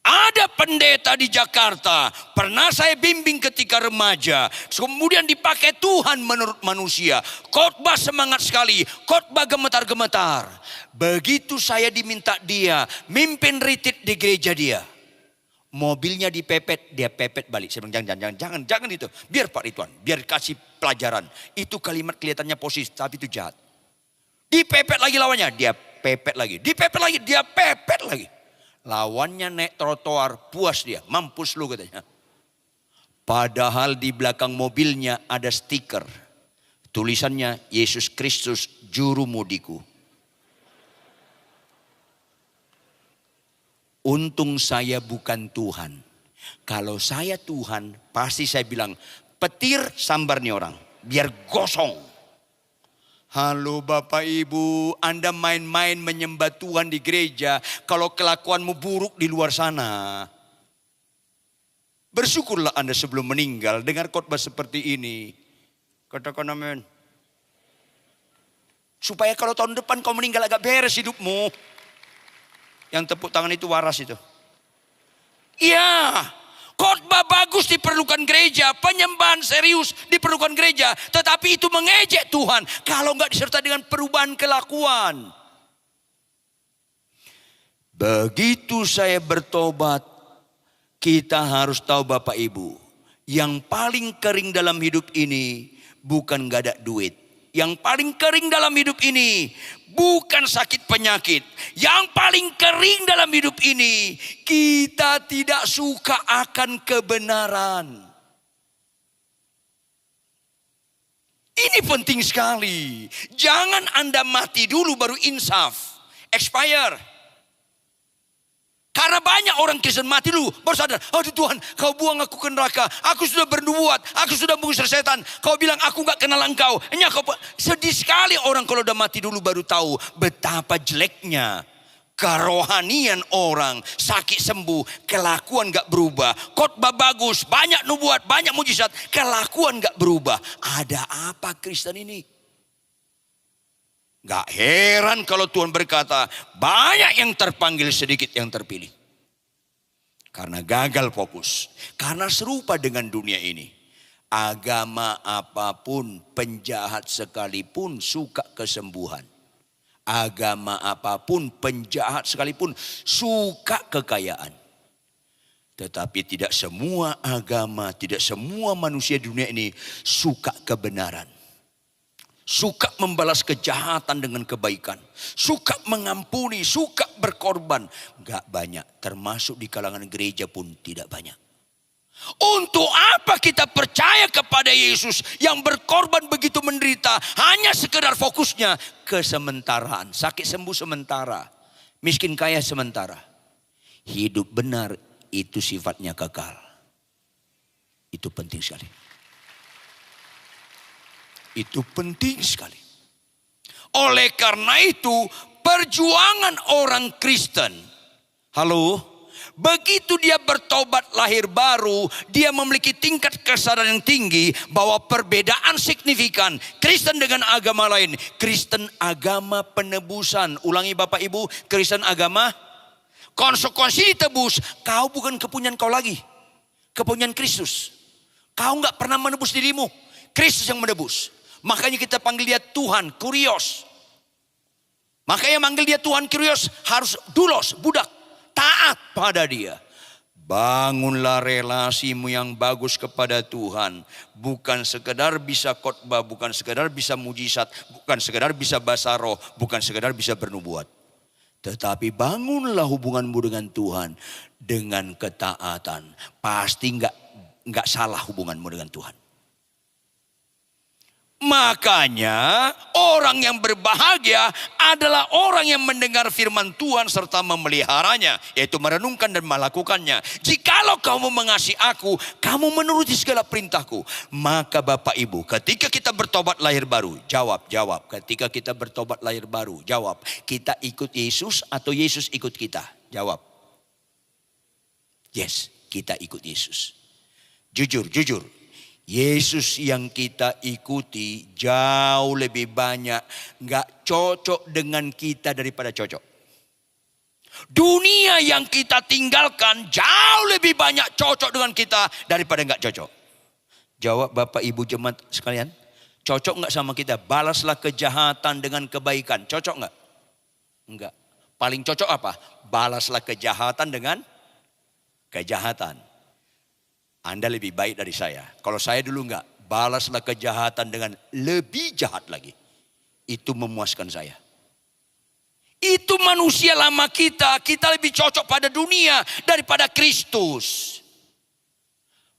Ada pendeta di Jakarta, pernah saya bimbing ketika remaja, kemudian dipakai Tuhan menurut manusia. Khotbah semangat sekali, khotbah gemetar-gemetar. Begitu saya diminta dia mimpin retreat di gereja dia, mobilnya dipepet, dia pepet balik. Saya bilang jangan itu. Biar Pak Ridwan, biar kasih pelajaran. Itu kalimat kelihatannya positif, tapi itu jahat. Dipepet lagi lawannya, dia pepet lagi. Dipepet lagi, dia pepet lagi. Lawannya naik trotoar, puas dia, mampus lu katanya. Padahal di belakang mobilnya ada stiker. Tulisannya Yesus Kristus Juru Mudiku. Untung saya bukan Tuhan. Kalau saya Tuhan, pasti saya bilang, petir sambar nih orang, biar gosong. Halo Bapak Ibu, Anda main-main menyembah Tuhan di gereja, kalau kelakuanmu buruk di luar sana. Bersyukurlah Anda sebelum meninggal dengar khotbah seperti ini. Katakan amin. Supaya kalau tahun depan kau meninggal agak beres hidupmu. Yang tepuk tangan itu waras itu. Iya. Khotbah bagus diperlukan gereja, penyembahan serius diperlukan gereja, tetapi itu mengejek Tuhan kalau enggak disertai dengan perubahan kelakuan. Begitu saya bertobat, kita harus tahu Bapak Ibu, yang paling kering dalam hidup ini bukan enggak ada duit. Yang paling kering dalam hidup ini bukan sakit penyakit. Yang paling kering dalam hidup ini, kita tidak suka akan kebenaran. Ini penting sekali. Jangan Anda mati dulu baru insaf. Expire. Karena banyak orang Kristen mati dulu baru sadar, aduh Tuhan, kau buang aku ke neraka, aku sudah bernubuat, aku sudah mengusir setan, kau bilang aku gak kenal engkau. Sedih sekali orang kalau udah mati dulu baru tahu betapa jeleknya kerohanian orang. Sakit sembuh, kelakuan gak berubah. Khotbah bagus, banyak nubuat, banyak mujizat, kelakuan gak berubah. Ada apa Kristen ini? Gak heran kalau Tuhan berkata banyak yang terpanggil, sedikit yang terpilih. Karena gagal fokus. Karena serupa dengan dunia ini. Agama apapun, penjahat sekalipun suka kesembuhan. Agama apapun, penjahat sekalipun suka kekayaan. Tetapi tidak semua agama, tidak semua manusia di dunia ini suka kebenaran. Suka membalas kejahatan dengan kebaikan. Suka mengampuni, suka berkorban. Gak banyak, termasuk di kalangan gereja pun tidak banyak. Untuk apa kita percaya kepada Yesus yang berkorban begitu menderita? Hanya sekedar fokusnya kesementaraan. Sakit sembuh sementara, miskin kaya sementara. Hidup benar itu sifatnya kekal. Itu penting sekali. Itu penting sekali. Oleh karena itu, perjuangan orang Kristen, begitu dia bertobat lahir baru, dia memiliki tingkat kesadaran yang tinggi bahwa perbedaan signifikan Kristen dengan agama lain. Kristen agama penebusan. Ulangi Bapak Ibu, Kristen agama konsekuensi ditebus. Kau bukan kepunyaan kau lagi, kepunyaan Kristus. Kau nggak pernah menebus dirimu, Kristus yang menebus. Makanya kita panggil dia Tuhan, Kurios. Makanya manggil dia Tuhan Kurios harus doulos, budak, taat pada dia. Bangunlah relasimu yang bagus kepada Tuhan. Bukan sekedar bisa khotbah, bukan sekedar bisa mujizat, bukan sekedar bisa bahasa roh, bukan sekedar bisa bernubuat. Tetapi bangunlah hubunganmu dengan Tuhan dengan ketaatan. Pasti nggak salah hubunganmu dengan Tuhan. Makanya orang yang berbahagia adalah orang yang mendengar firman Tuhan serta memeliharanya, yaitu merenungkan dan melakukannya. Jikalau kamu mengasihi aku, kamu menuruti segala perintahku. Maka Bapak Ibu, ketika kita bertobat lahir baru, jawab. Ketika kita bertobat lahir baru, jawab. Kita ikut Yesus atau Yesus ikut kita? Jawab. Yes, kita ikut Yesus. Jujur. Yesus yang kita ikuti jauh lebih banyak gak cocok dengan kita daripada cocok. Dunia yang kita tinggalkan jauh lebih banyak cocok dengan kita daripada gak cocok. Jawab Bapak Ibu jemaat sekalian. Cocok gak sama kita? Balaslah kejahatan dengan kebaikan. Cocok gak? Enggak. Paling cocok apa? Balaslah kejahatan dengan kejahatan. Anda lebih baik dari saya. Kalau saya dulu enggak, balaslah kejahatan dengan lebih jahat lagi. Itu memuaskan saya. Itu manusia lama kita. Kita lebih cocok pada dunia daripada Kristus.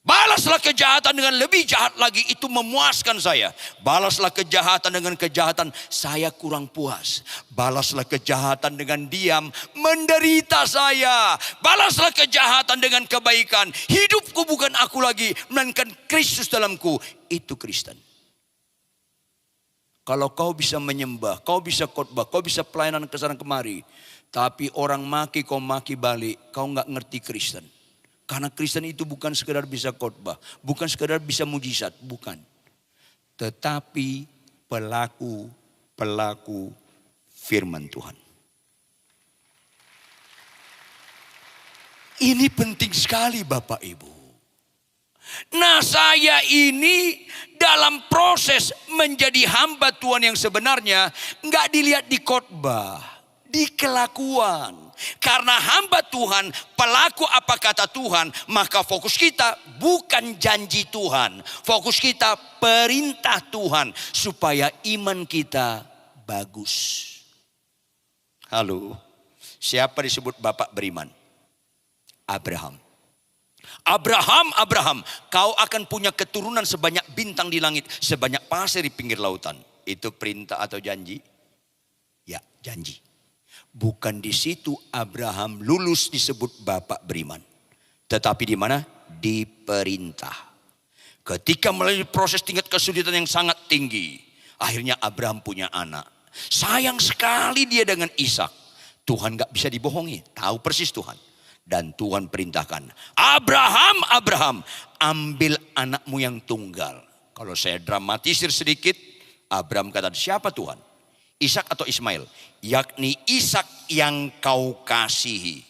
Balaslah kejahatan dengan lebih jahat lagi, itu memuaskan saya. Balaslah kejahatan dengan kejahatan, saya kurang puas. Balaslah kejahatan dengan diam, menderita saya. Balaslah kejahatan dengan kebaikan, hidupku bukan aku lagi, melainkan Kristus dalamku. Itu Kristen. Kalau kau bisa menyembah, kau bisa khotbah, kau bisa pelayanan kesana kemari, tapi orang maki kau maki balik, kau nggak ngerti Kristen. Karena Kristen itu bukan sekedar bisa khotbah, bukan sekedar bisa mujizat, bukan. Tetapi pelaku firman Tuhan. Ini penting sekali Bapak Ibu. Nah, saya ini dalam proses menjadi hamba Tuhan yang sebenarnya nggak dilihat di khotbah, di kelakuan. Karena hamba Tuhan, pelaku apa kata Tuhan, maka fokus kita bukan janji Tuhan. Fokus kita perintah Tuhan supaya iman kita bagus. Halo, siapa disebut bapak beriman? Abraham. Abraham, kau akan punya keturunan sebanyak bintang di langit, sebanyak pasir di pinggir lautan. Itu perintah atau janji? Ya, janji. Bukan di situ Abraham lulus disebut bapak beriman. Tetapi di mana? Di perintah. Ketika melalui proses tingkat kesulitan yang sangat tinggi, akhirnya Abraham punya anak. Sayang sekali dia dengan Ishak. Tuhan gak bisa dibohongi, tahu persis Tuhan. Dan Tuhan perintahkan, Abraham, ambil anakmu yang tunggal. Kalau saya dramatisir sedikit, Abraham kata, siapa Tuhan? Ishak atau Ismail? Yakni Ishak yang kau kasihi.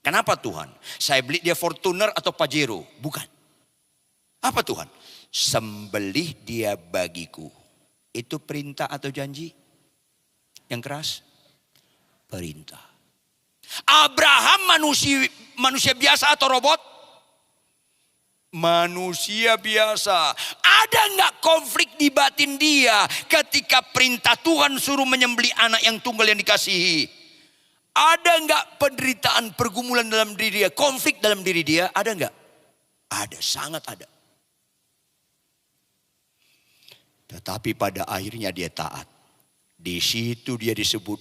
Kenapa Tuhan? Saya beli dia Fortuner atau Pajero? Bukan. Apa Tuhan? Sembelih dia bagiku. Itu perintah atau janji? Yang keras? Perintah. Abraham manusia biasa atau robot? Manusia biasa. Ada nggak konflik di batin dia ketika perintah Tuhan suruh menyembelih anak yang tunggal yang dikasihi? Ada nggak penderitaan, pergumulan dalam diri dia, konflik dalam diri dia? Ada nggak? Ada, sangat ada. Tetapi pada akhirnya dia taat. Di situ dia disebut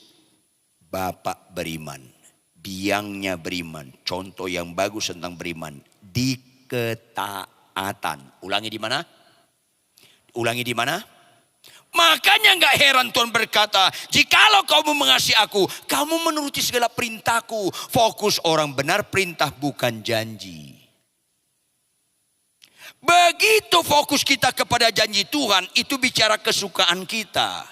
bapak beriman, biangnya beriman. Contoh yang bagus tentang beriman, diketahui. ketaatan. Ulangi di mana? Ulangi di mana? Makanya gak heran Tuhan berkata, jikalau kamu mengasihi aku, kamu menuruti segala perintahku. Fokus orang benar perintah bukan janji. Begitu fokus kita kepada janji Tuhan, itu bicara kesukaan kita.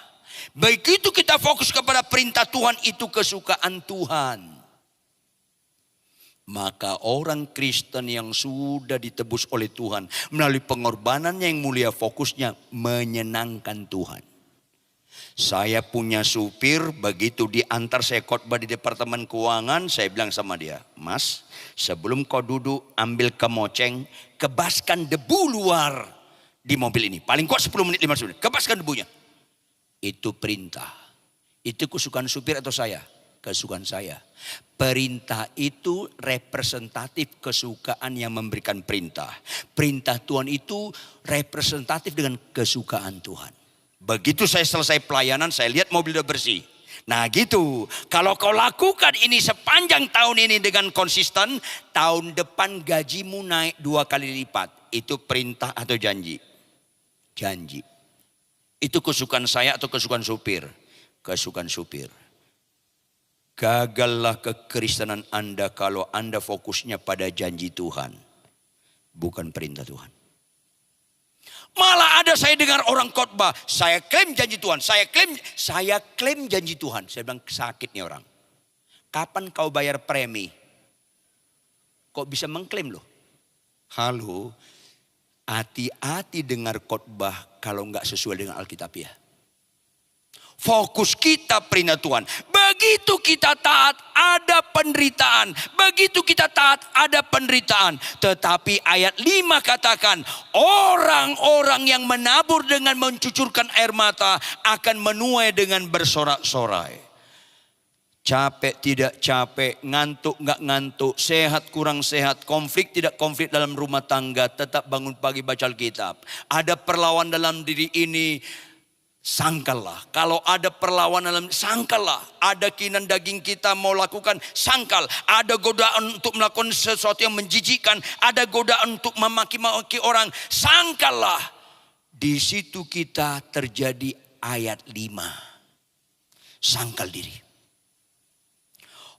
Begitu kita fokus kepada perintah Tuhan, itu kesukaan Tuhan. Maka orang Kristen yang sudah ditebus oleh Tuhan melalui pengorbanannya yang mulia, fokusnya menyenangkan Tuhan. Saya punya supir, begitu diantar saya khotbah di Departemen Keuangan, saya bilang sama dia, Mas, sebelum kau duduk ambil kemoceng, kebaskan debu luar di mobil ini. Paling kuat 10 menit 15 menit, kebaskan debunya. Itu perintah. Itu kesukaan supir atau saya? Kesukaan saya. Perintah itu representatif kesukaan yang memberikan perintah. Perintah Tuhan itu representatif dengan kesukaan Tuhan. Begitu saya selesai pelayanan, saya lihat mobil udah bersih. Nah gitu, kalau kau lakukan ini sepanjang tahun ini dengan konsisten, tahun depan gajimu naik 2 kali lipat. Itu perintah atau janji? Janji. Itu kesukaan saya atau kesukaan supir? Kesukaan supir. Gagallah kekristenan Anda kalau Anda fokusnya pada janji Tuhan, bukan perintah Tuhan. Malah ada saya dengar orang khotbah, saya klaim janji Tuhan, saya klaim janji Tuhan. Saya bilang sakit nih orang. Kapan kau bayar premi? Kok bisa mengklaim loh? Halo, hati-hati dengar khotbah kalau nggak sesuai dengan Alkitab ya. Fokus kita perintah Tuhan. Begitu kita taat ada penderitaan. Begitu kita taat ada penderitaan. Tetapi ayat 5 katakan, orang-orang yang menabur dengan mencucurkan air mata akan menuai dengan bersorak-sorai. Capek tidak capek, ngantuk nggak ngantuk, sehat kurang sehat, konflik tidak konflik dalam rumah tangga, tetap bangun pagi baca Alkitab. Ada perlawanan dalam diri ini, sangkallah. Kalau ada perlawanan dalam, sangkallah. Ada keinginan daging kita mau lakukan, sangkal. Ada godaan untuk melakukan sesuatu yang menjijikkan, ada godaan untuk memaki-maki orang, sangkallah. Di situ kita terjadi ayat 5. Sangkal diri.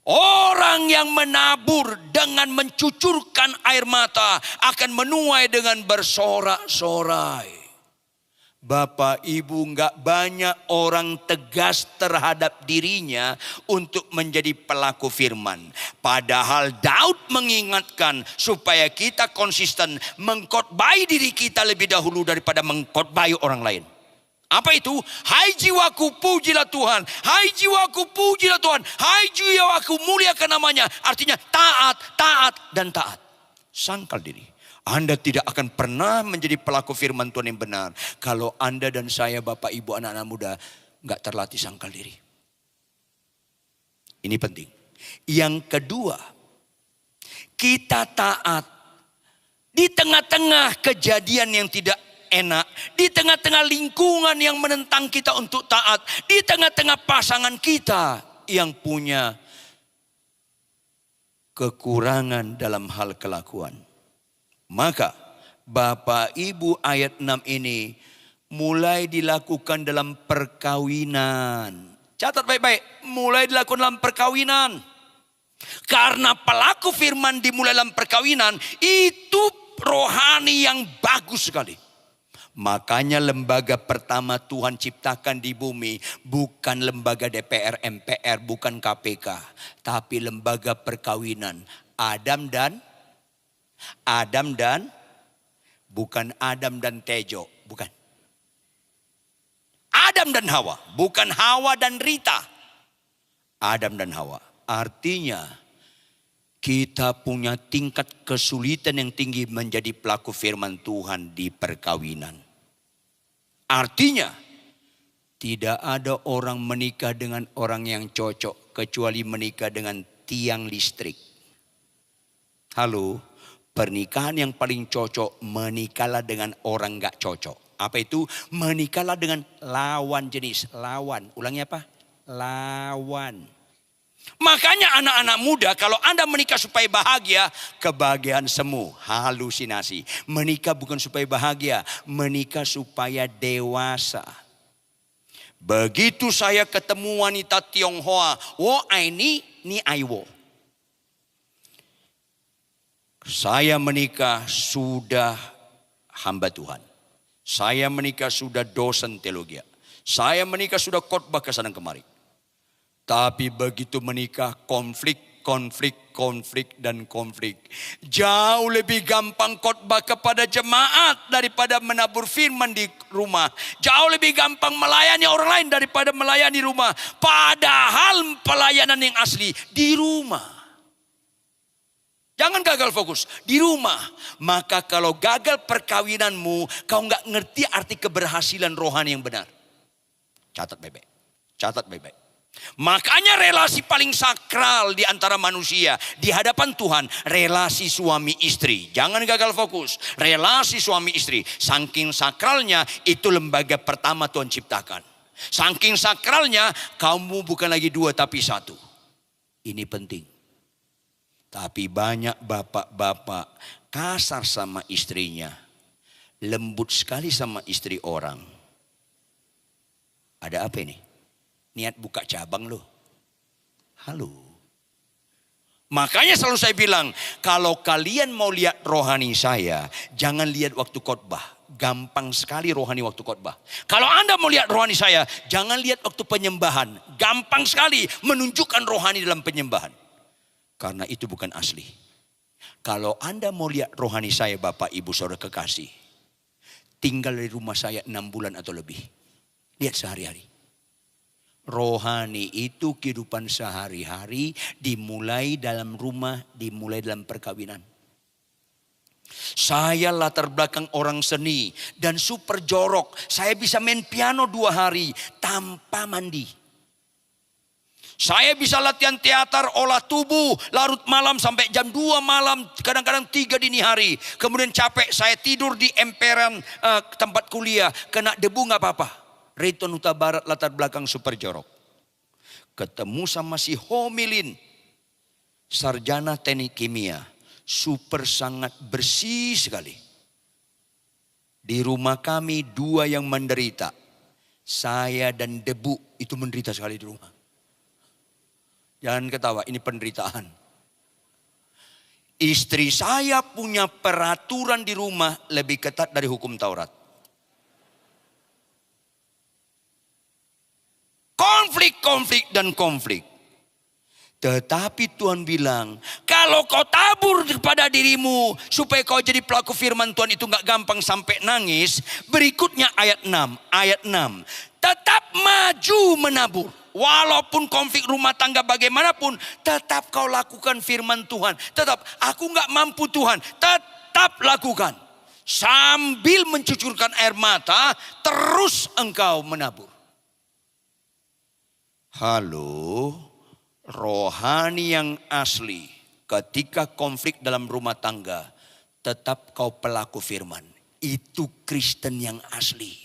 Orang yang menabur dengan mencucurkan air mata akan menuai dengan bersorak-sorai. Bapak Ibu, nggak banyak orang tegas terhadap dirinya untuk menjadi pelaku firman. Padahal Daud mengingatkan supaya kita konsisten mengkhotbahi diri kita lebih dahulu daripada mengkhotbahi orang lain. Apa itu? Hai jiwaku pujilah Tuhan. Hai jiwaku pujilah Tuhan. Hai jiwaku muliakan namanya. Artinya taat, taat, dan taat. Sangkal diri. Anda tidak akan pernah menjadi pelaku firman Tuhan yang benar kalau Anda dan saya, Bapak Ibu, anak-anak muda, gak terlatih sangkal diri. Ini penting. Yang kedua, kita taat di tengah-tengah kejadian yang tidak enak, di tengah-tengah lingkungan yang menentang kita untuk taat, di tengah-tengah pasangan kita yang punya kekurangan dalam hal kelakuan. Maka Bapak Ibu, ayat 6 ini mulai dilakukan dalam perkawinan. Catat baik-baik, mulai dilakukan dalam perkawinan. Karena pelaku firman dimulai dalam perkawinan, itu rohani yang bagus sekali. Makanya lembaga pertama Tuhan ciptakan di bumi bukan lembaga DPR, MPR, bukan KPK, tapi lembaga perkawinan. Bukan Adam dan Tejo, bukan. Adam dan Hawa, bukan Hawa dan Rita. Adam dan Hawa. Artinya kita punya tingkat kesulitan yang tinggi menjadi pelaku firman Tuhan di perkawinan. Artinya tidak ada orang menikah dengan orang yang cocok kecuali menikah dengan tiang listrik. Halo. Pernikahan yang paling cocok, menikahlah dengan orang gak cocok. Apa itu? Menikahlah dengan lawan jenis. Lawan, ulangi apa? Lawan. Makanya anak-anak muda, kalau Anda menikah supaya bahagia, kebahagiaan semu, halusinasi. Menikah bukan supaya bahagia, menikah supaya dewasa. Begitu saya ketemu wanita Tionghoa, wo aini ni aiwo. Saya menikah sudah hamba Tuhan. Saya menikah sudah dosen teologi. Saya menikah sudah khotbah ke sana kemari. Tapi begitu menikah konflik. Jauh lebih gampang khotbah kepada jemaat daripada menabur firman di rumah. Jauh lebih gampang melayani orang lain daripada melayani rumah. Padahal pelayanan yang asli di rumah. Jangan gagal fokus di rumah. Maka kalau gagal perkawinanmu, kau nggak ngerti arti keberhasilan rohani yang benar. Catat baik-baik. Makanya relasi paling sakral di antara manusia di hadapan Tuhan, relasi suami istri. Jangan gagal fokus. Relasi suami istri. Saking sakralnya, itu lembaga pertama Tuhan ciptakan. Saking sakralnya, kamu bukan lagi dua tapi satu. Ini penting. Tapi banyak bapak-bapak kasar sama istrinya, lembut sekali sama istri orang. Ada apa ini? Niat buka cabang loh. Halo. Makanya selalu saya bilang, kalau kalian mau lihat rohani saya, jangan lihat waktu khotbah. Gampang sekali rohani waktu khotbah. Kalau Anda mau lihat rohani saya, jangan lihat waktu penyembahan. Gampang sekali menunjukkan rohani dalam penyembahan. Karena itu bukan asli. Kalau Anda mau lihat rohani saya, Bapak, Ibu, Saudara kekasih, tinggal di rumah saya 6 bulan atau lebih. Lihat sehari-hari. Rohani itu kehidupan sehari-hari, dimulai dalam rumah, dimulai dalam perkawinan. Saya latar belakang orang seni dan super jorok. Saya bisa main piano 2 hari tanpa mandi. Saya bisa latihan teater, olah tubuh, larut malam sampai jam 2 malam, kadang-kadang 3 dini hari. Kemudian capek, saya tidur di emperan tempat kuliah, kena debu gak apa-apa. Rayton Huta Barat latar belakang super jorok. Ketemu sama si Homilin, sarjana teknik kimia, super sangat bersih sekali. Di rumah kami 2 yang menderita, saya dan debu itu menderita sekali di rumah. Jangan ketawa, ini penderitaan. Istri saya punya peraturan di rumah lebih ketat dari hukum Taurat. Konflik. Tetapi Tuhan bilang, kalau kau tabur kepada dirimu supaya kau jadi pelaku firman Tuhan itu gak gampang sampai nangis. Berikutnya ayat 6. Tetap maju menabur. Walaupun konflik rumah tangga bagaimanapun, tetap kau lakukan firman Tuhan. Tetap, aku gak mampu Tuhan, tetap lakukan. Sambil mencucurkan air mata, terus engkau menabur. Halo, rohani yang asli ketika konflik dalam rumah tangga, tetap kau pelaku firman. Itu Kristen yang asli.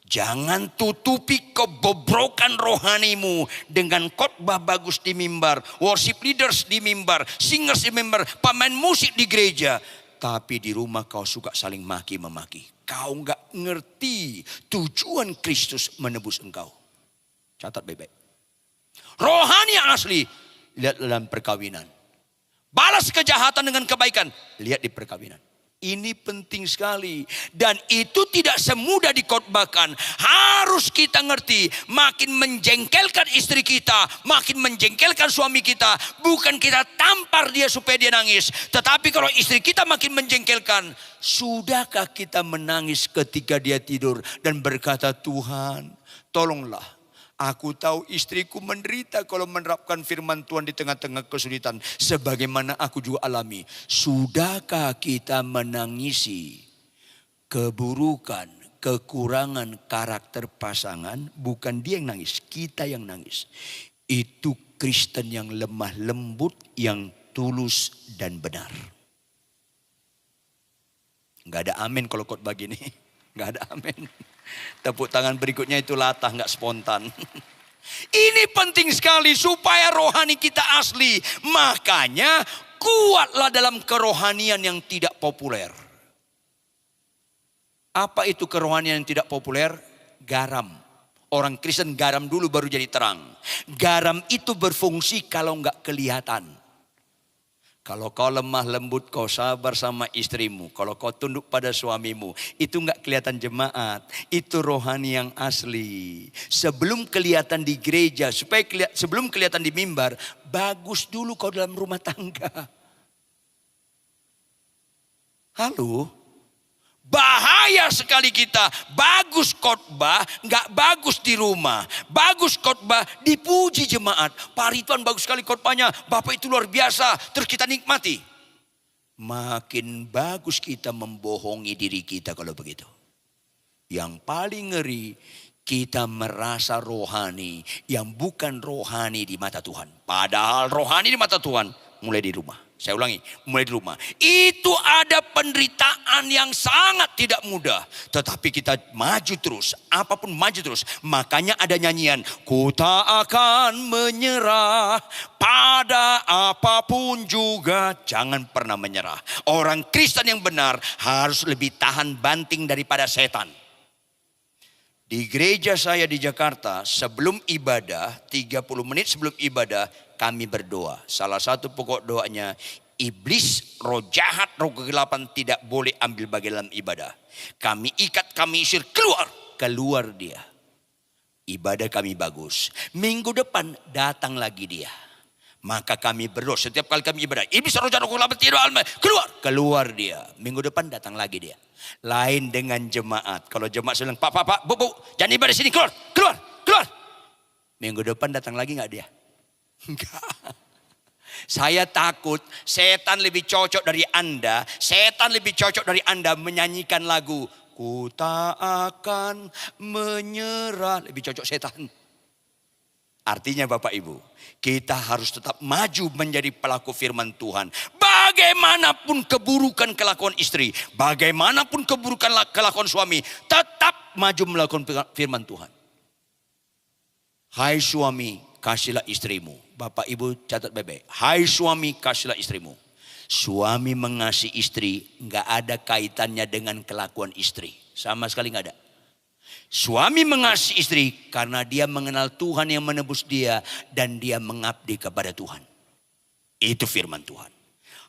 Jangan tutupi kebobrokan rohanimu dengan khotbah bagus di mimbar, worship leaders di mimbar, singers di mimbar, pemain musik di gereja. Tapi di rumah kau suka saling maki-memaki. Kau gak ngerti tujuan Kristus menebus engkau. Catat baik-baik. Rohani yang asli, lihat dalam perkawinan. Balas kejahatan dengan kebaikan, lihat di perkawinan. Ini penting sekali. Dan itu tidak semudah dikhotbahkan. Harus kita ngerti, makin menjengkelkan istri kita, makin menjengkelkan suami kita. Bukan kita tampar dia supaya dia nangis. Tetapi kalau istri kita makin menjengkelkan, sudahkah kita menangis ketika dia tidur dan berkata, Tuhan, tolonglah. Aku tahu istriku menderita kalau menerapkan firman Tuhan di tengah-tengah kesulitan. Sebagaimana aku juga alami. Sudahkah kita menangisi keburukan, kekurangan karakter pasangan? Bukan dia yang nangis, kita yang nangis. Itu Kristen yang lemah lembut, yang tulus dan benar. Gak ada amin kalau khotbah gini. Gak ada amin. Tepuk tangan berikutnya itu latah, gak spontan. Ini penting sekali supaya rohani kita asli. Makanya kuatlah dalam kerohanian yang tidak populer. Apa itu kerohanian yang tidak populer? Garam. Orang Kristen garam dulu baru jadi terang. Garam itu berfungsi kalau nggak kelihatan. Kalau kau lemah lembut, kau sabar sama istrimu. Kalau kau tunduk pada suamimu, itu nggak kelihatan jemaat. Itu rohani yang asli. Sebelum kelihatan di gereja, sebelum kelihatan di mimbar, bagus dulu kau dalam rumah tangga. Halo? Bahaya sekali kita. Bagus khotbah, nggak bagus di rumah. Bagus khotbah, dipuji jemaat. Pak Ridwan bagus sekali khotbahnya. Bapak itu luar biasa. Terus kita nikmati. Makin bagus kita membohongi diri kita kalau begitu. Yang paling ngeri, kita merasa rohani yang bukan rohani di mata Tuhan. Padahal rohani di mata Tuhan mulai di rumah. Saya ulangi, mulai di rumah. Itu ada penderitaan yang sangat tidak mudah. Tetapi kita maju terus. Apapun maju terus. Makanya ada nyanyian. Ku tak akan menyerah pada apapun juga. Jangan pernah menyerah. Orang Kristen yang benar harus lebih tahan banting daripada setan. Di gereja saya di Jakarta, sebelum ibadah, 30 menit sebelum ibadah, kami berdoa. Salah satu pokok doanya, iblis, roh jahat, roh kegelapan tidak boleh ambil bagian dalam ibadah. Kami ikat, kami isir, keluar dia. Ibadah kami bagus. Minggu depan datang lagi dia. Maka kami berdoa setiap kali kami ibadah. Iblis, roh jahat, roh kegelapan tidak keluar dia. Minggu depan datang lagi dia. Lain dengan jemaat. Kalau jemaat bilang, Pak, bu, jangan ibadah sini, keluar. Minggu depan datang lagi nggak dia? Enggak. Saya takut setan lebih cocok dari Anda. Setan lebih cocok dari Anda menyanyikan lagu Ku tak akan menyerah. Lebih cocok setan. Artinya Bapak Ibu, kita harus tetap maju menjadi pelaku firman Tuhan. Bagaimanapun keburukan kelakuan istri, bagaimanapun keburukan kelakuan suami, tetap maju melakukan firman Tuhan. Hai suami, kasihlah istrimu. Bapak Ibu catat baik-baik. Hai suami, kasihlah istrimu. Suami mengasihi istri nggak ada kaitannya dengan kelakuan istri. Sama sekali nggak ada. Suami mengasihi istri karena dia mengenal Tuhan yang menebus dia dan dia mengabdi kepada Tuhan. Itu firman Tuhan.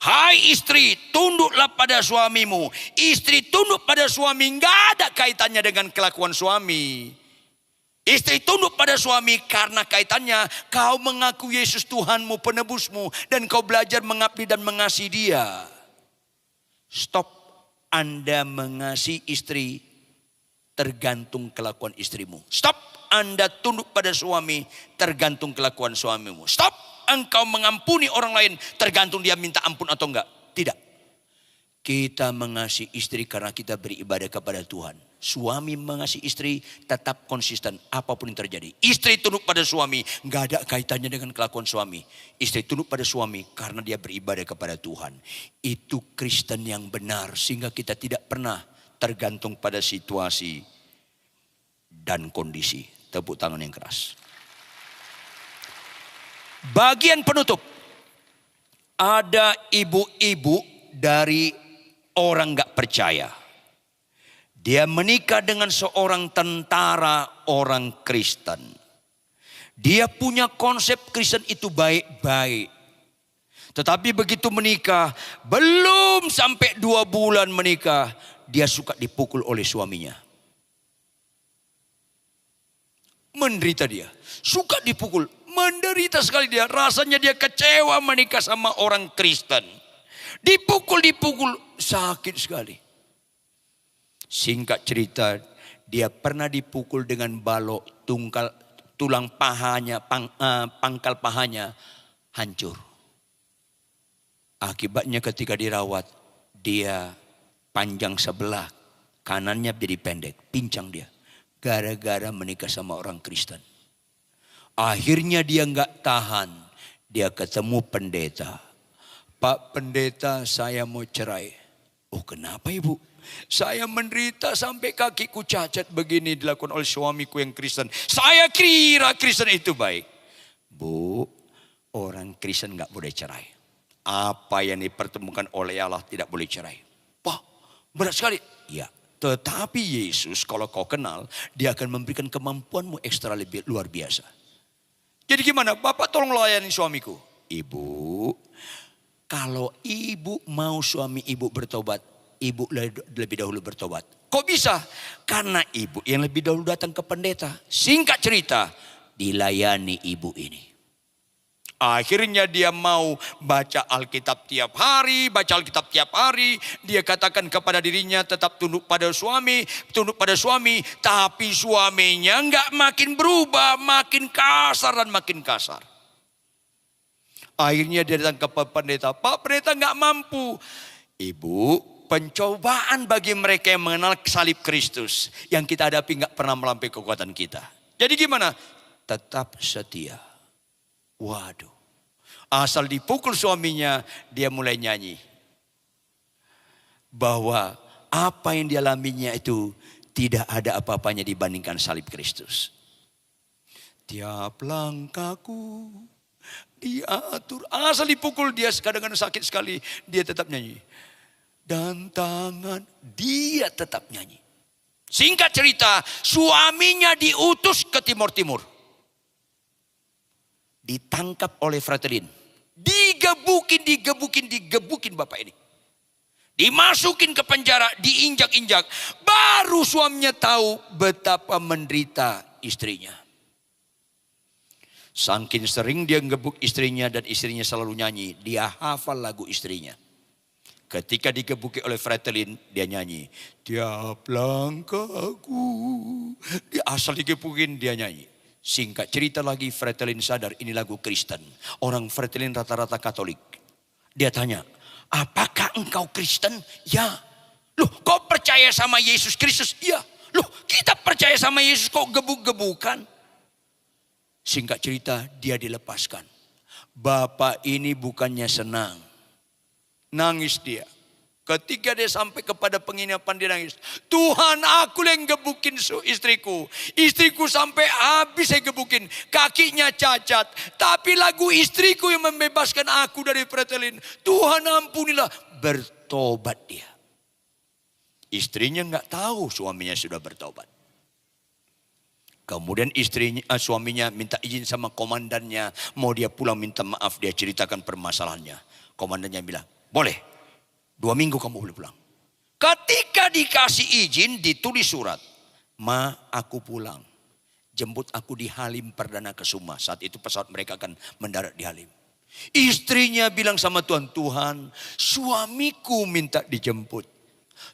Hai istri, tunduklah pada suamimu. Istri tunduk pada suami nggak ada kaitannya dengan kelakuan suami. Istri tunduk pada suami karena kaitannya kau mengaku Yesus Tuhanmu, penebusmu, dan kau belajar mengabdi dan mengasihi dia. Stop Anda mengasihi istri tergantung kelakuan istrimu. Stop Anda tunduk pada suami tergantung kelakuan suamimu. Stop engkau mengampuni orang lain tergantung dia minta ampun atau enggak. Tidak. Kita mengasihi istri karena kita beribadah kepada Tuhan. Suami mengasihi istri tetap konsisten apapun yang terjadi. Istri tunduk pada suami enggak ada kaitannya dengan kelakuan suami. Istri tunduk pada suami karena dia beribadah kepada Tuhan. Itu Kristen yang benar sehingga kita tidak pernah tergantung pada situasi dan kondisi. Tepuk tangan yang keras. Bagian penutup. Ada ibu-ibu dari orang gak percaya. Dia menikah dengan seorang tentara orang Kristen. Dia punya konsep Kristen itu baik-baik. Tetapi begitu menikah, belum sampai 2 bulan menikah, dia suka dipukul oleh suaminya. Menderita dia. Suka dipukul. Menderita sekali dia. Rasanya dia kecewa menikah sama orang Kristen. Dipukul, sakit sekali. Singkat cerita, dia pernah dipukul dengan balok, tulang pahanya, pangkal pahanya hancur. Akibatnya ketika dirawat, dia panjang sebelah, kanannya jadi pendek, pincang dia. Gara-gara menikah sama orang Kristen. Akhirnya dia nggak tahan, dia ketemu pendeta. Pak pendeta, saya mau cerai. Oh kenapa ibu? Saya menderita sampai kakiku cacat begini dilakukan oleh suamiku yang Kristen. Saya kira Kristen itu baik. Bu, orang Kristen gak boleh cerai. Apa yang dipertemukan oleh Allah tidak boleh cerai. Wah, berat sekali. Ya, tetapi Yesus kalau kau kenal, dia akan memberikan kemampuanmu ekstra lebih luar biasa. Jadi gimana? Bapak tolong layani suamiku. Ibu, kalau ibu mau suami ibu bertobat, ibu lebih dahulu bertobat. Kok bisa? Karena ibu yang lebih dahulu datang ke pendeta. Singkat cerita, dilayani ibu ini. Akhirnya dia mau baca Alkitab tiap hari, Dia katakan kepada dirinya tetap tunduk pada suami. Tapi suaminya enggak makin berubah, makin kasar dan makin kasar. Akhirnya dia datang ke pendeta. Pak pendeta enggak mampu. Ibu, pencobaan bagi mereka yang mengenal salib Kristus. Yang kita hadapi enggak pernah melampaui kekuatan kita. Jadi gimana? Tetap setia. Waduh, asal dipukul suaminya, dia mulai nyanyi. Bahwa apa yang dialaminya itu tidak ada apa-apanya dibandingkan salib Kristus. Tiap langkahku diatur. Asal dipukul dia kadang-kadang sakit sekali, dia tetap nyanyi. Dan tangan dia tetap nyanyi. Singkat cerita, suaminya diutus ke timur-timur. Ditangkap oleh Fretilin. Digebukin bapak ini. Dimasukin ke penjara, diinjak-injak. Baru suaminya tahu betapa menderita istrinya. Saking sering dia ngebuk istrinya dan istrinya selalu nyanyi. Dia hafal lagu istrinya. Ketika digebuki oleh Fretilin, dia nyanyi. Tiap langkahku. Dia asal digebukin, dia nyanyi. Singkat cerita lagi, Fretilin sadar ini lagu Kristen. Orang Fretilin rata-rata Katolik. Dia tanya, apakah engkau Kristen? Ya. Loh, kau percaya sama Yesus Kristus? Ya. Loh, kita percaya sama Yesus kok gebuk-gebukan? Singkat cerita, dia dilepaskan. Bapak ini bukannya senang. Nangis dia. Ketika dia sampai kepada penginapan dia nangis. Tuhan, aku yang gebukin istriku. Istriku sampai habis saya gebukin. Kakinya cacat. Tapi lagu istriku yang membebaskan aku dari Fretilin. Tuhan ampunilah. Bertobat dia. Istrinya nggak tahu suaminya sudah bertobat. Kemudian suaminya minta izin sama komandannya. Mau dia pulang minta maaf. Dia ceritakan permasalahannya. Komandannya bilang, boleh. 2 minggu kamu boleh pulang. Ketika dikasih izin, ditulis surat. Ma, aku pulang. Jemput aku di Halim Perdana Kesuma. Saat itu pesawat mereka akan mendarat di Halim. Istrinya bilang sama Tuhan, Tuhan, suamiku minta dijemput.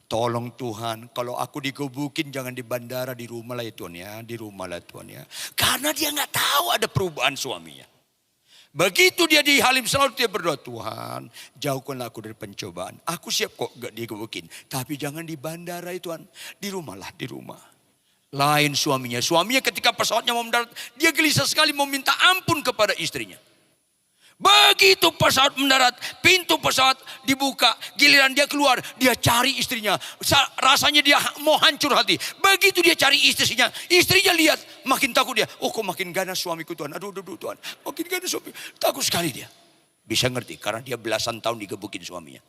Tolong Tuhan, kalau aku digebukin jangan di bandara, di rumah lah ya Tuhan ya. Di rumah lah Tuhan ya. Karena dia gak tahu ada perubahan suaminya. Begitu dia di Halim selalu dia berdoa, Tuhan jauhkanlah aku dari pencobaan. Aku siap kok gak digebukin. Tapi jangan di bandara itu Tuhan. Di rumah lah, di rumah. Lain suaminya. Suaminya ketika pesawatnya mau mendarat, dia gelisah sekali mau minta ampun kepada istrinya. Begitu pesawat mendarat, pintu pesawat dibuka, giliran dia keluar, dia cari istrinya. Rasanya dia mau hancur hati. Begitu dia cari istrinya, istrinya lihat, makin takut dia. Oh kok makin ganas suamiku Tuhan, aduh Tuhan, makin ganas suami. Takut sekali dia. Bisa ngerti, karena dia belasan tahun digebukin suaminya.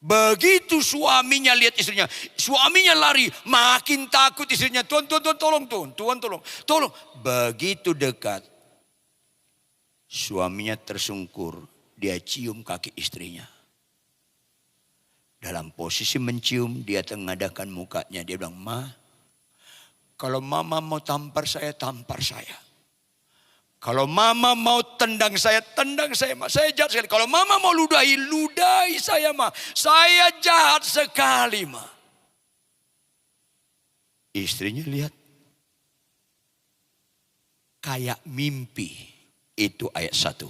Begitu suaminya lihat istrinya, suaminya lari, makin takut istrinya. Tuhan tolong Tuhan, tolong. Begitu dekat. Suaminya tersungkur, dia cium kaki istrinya. Dalam posisi mencium, dia tengadahkan mukanya. Dia bilang, Ma, kalau mama mau tampar saya, tampar saya. Kalau mama mau tendang saya, Ma. Saya jahat sekali. Kalau mama mau ludahi saya, Ma. Saya jahat sekali, Ma. Istrinya lihat. Kayak mimpi. Itu ayat 1.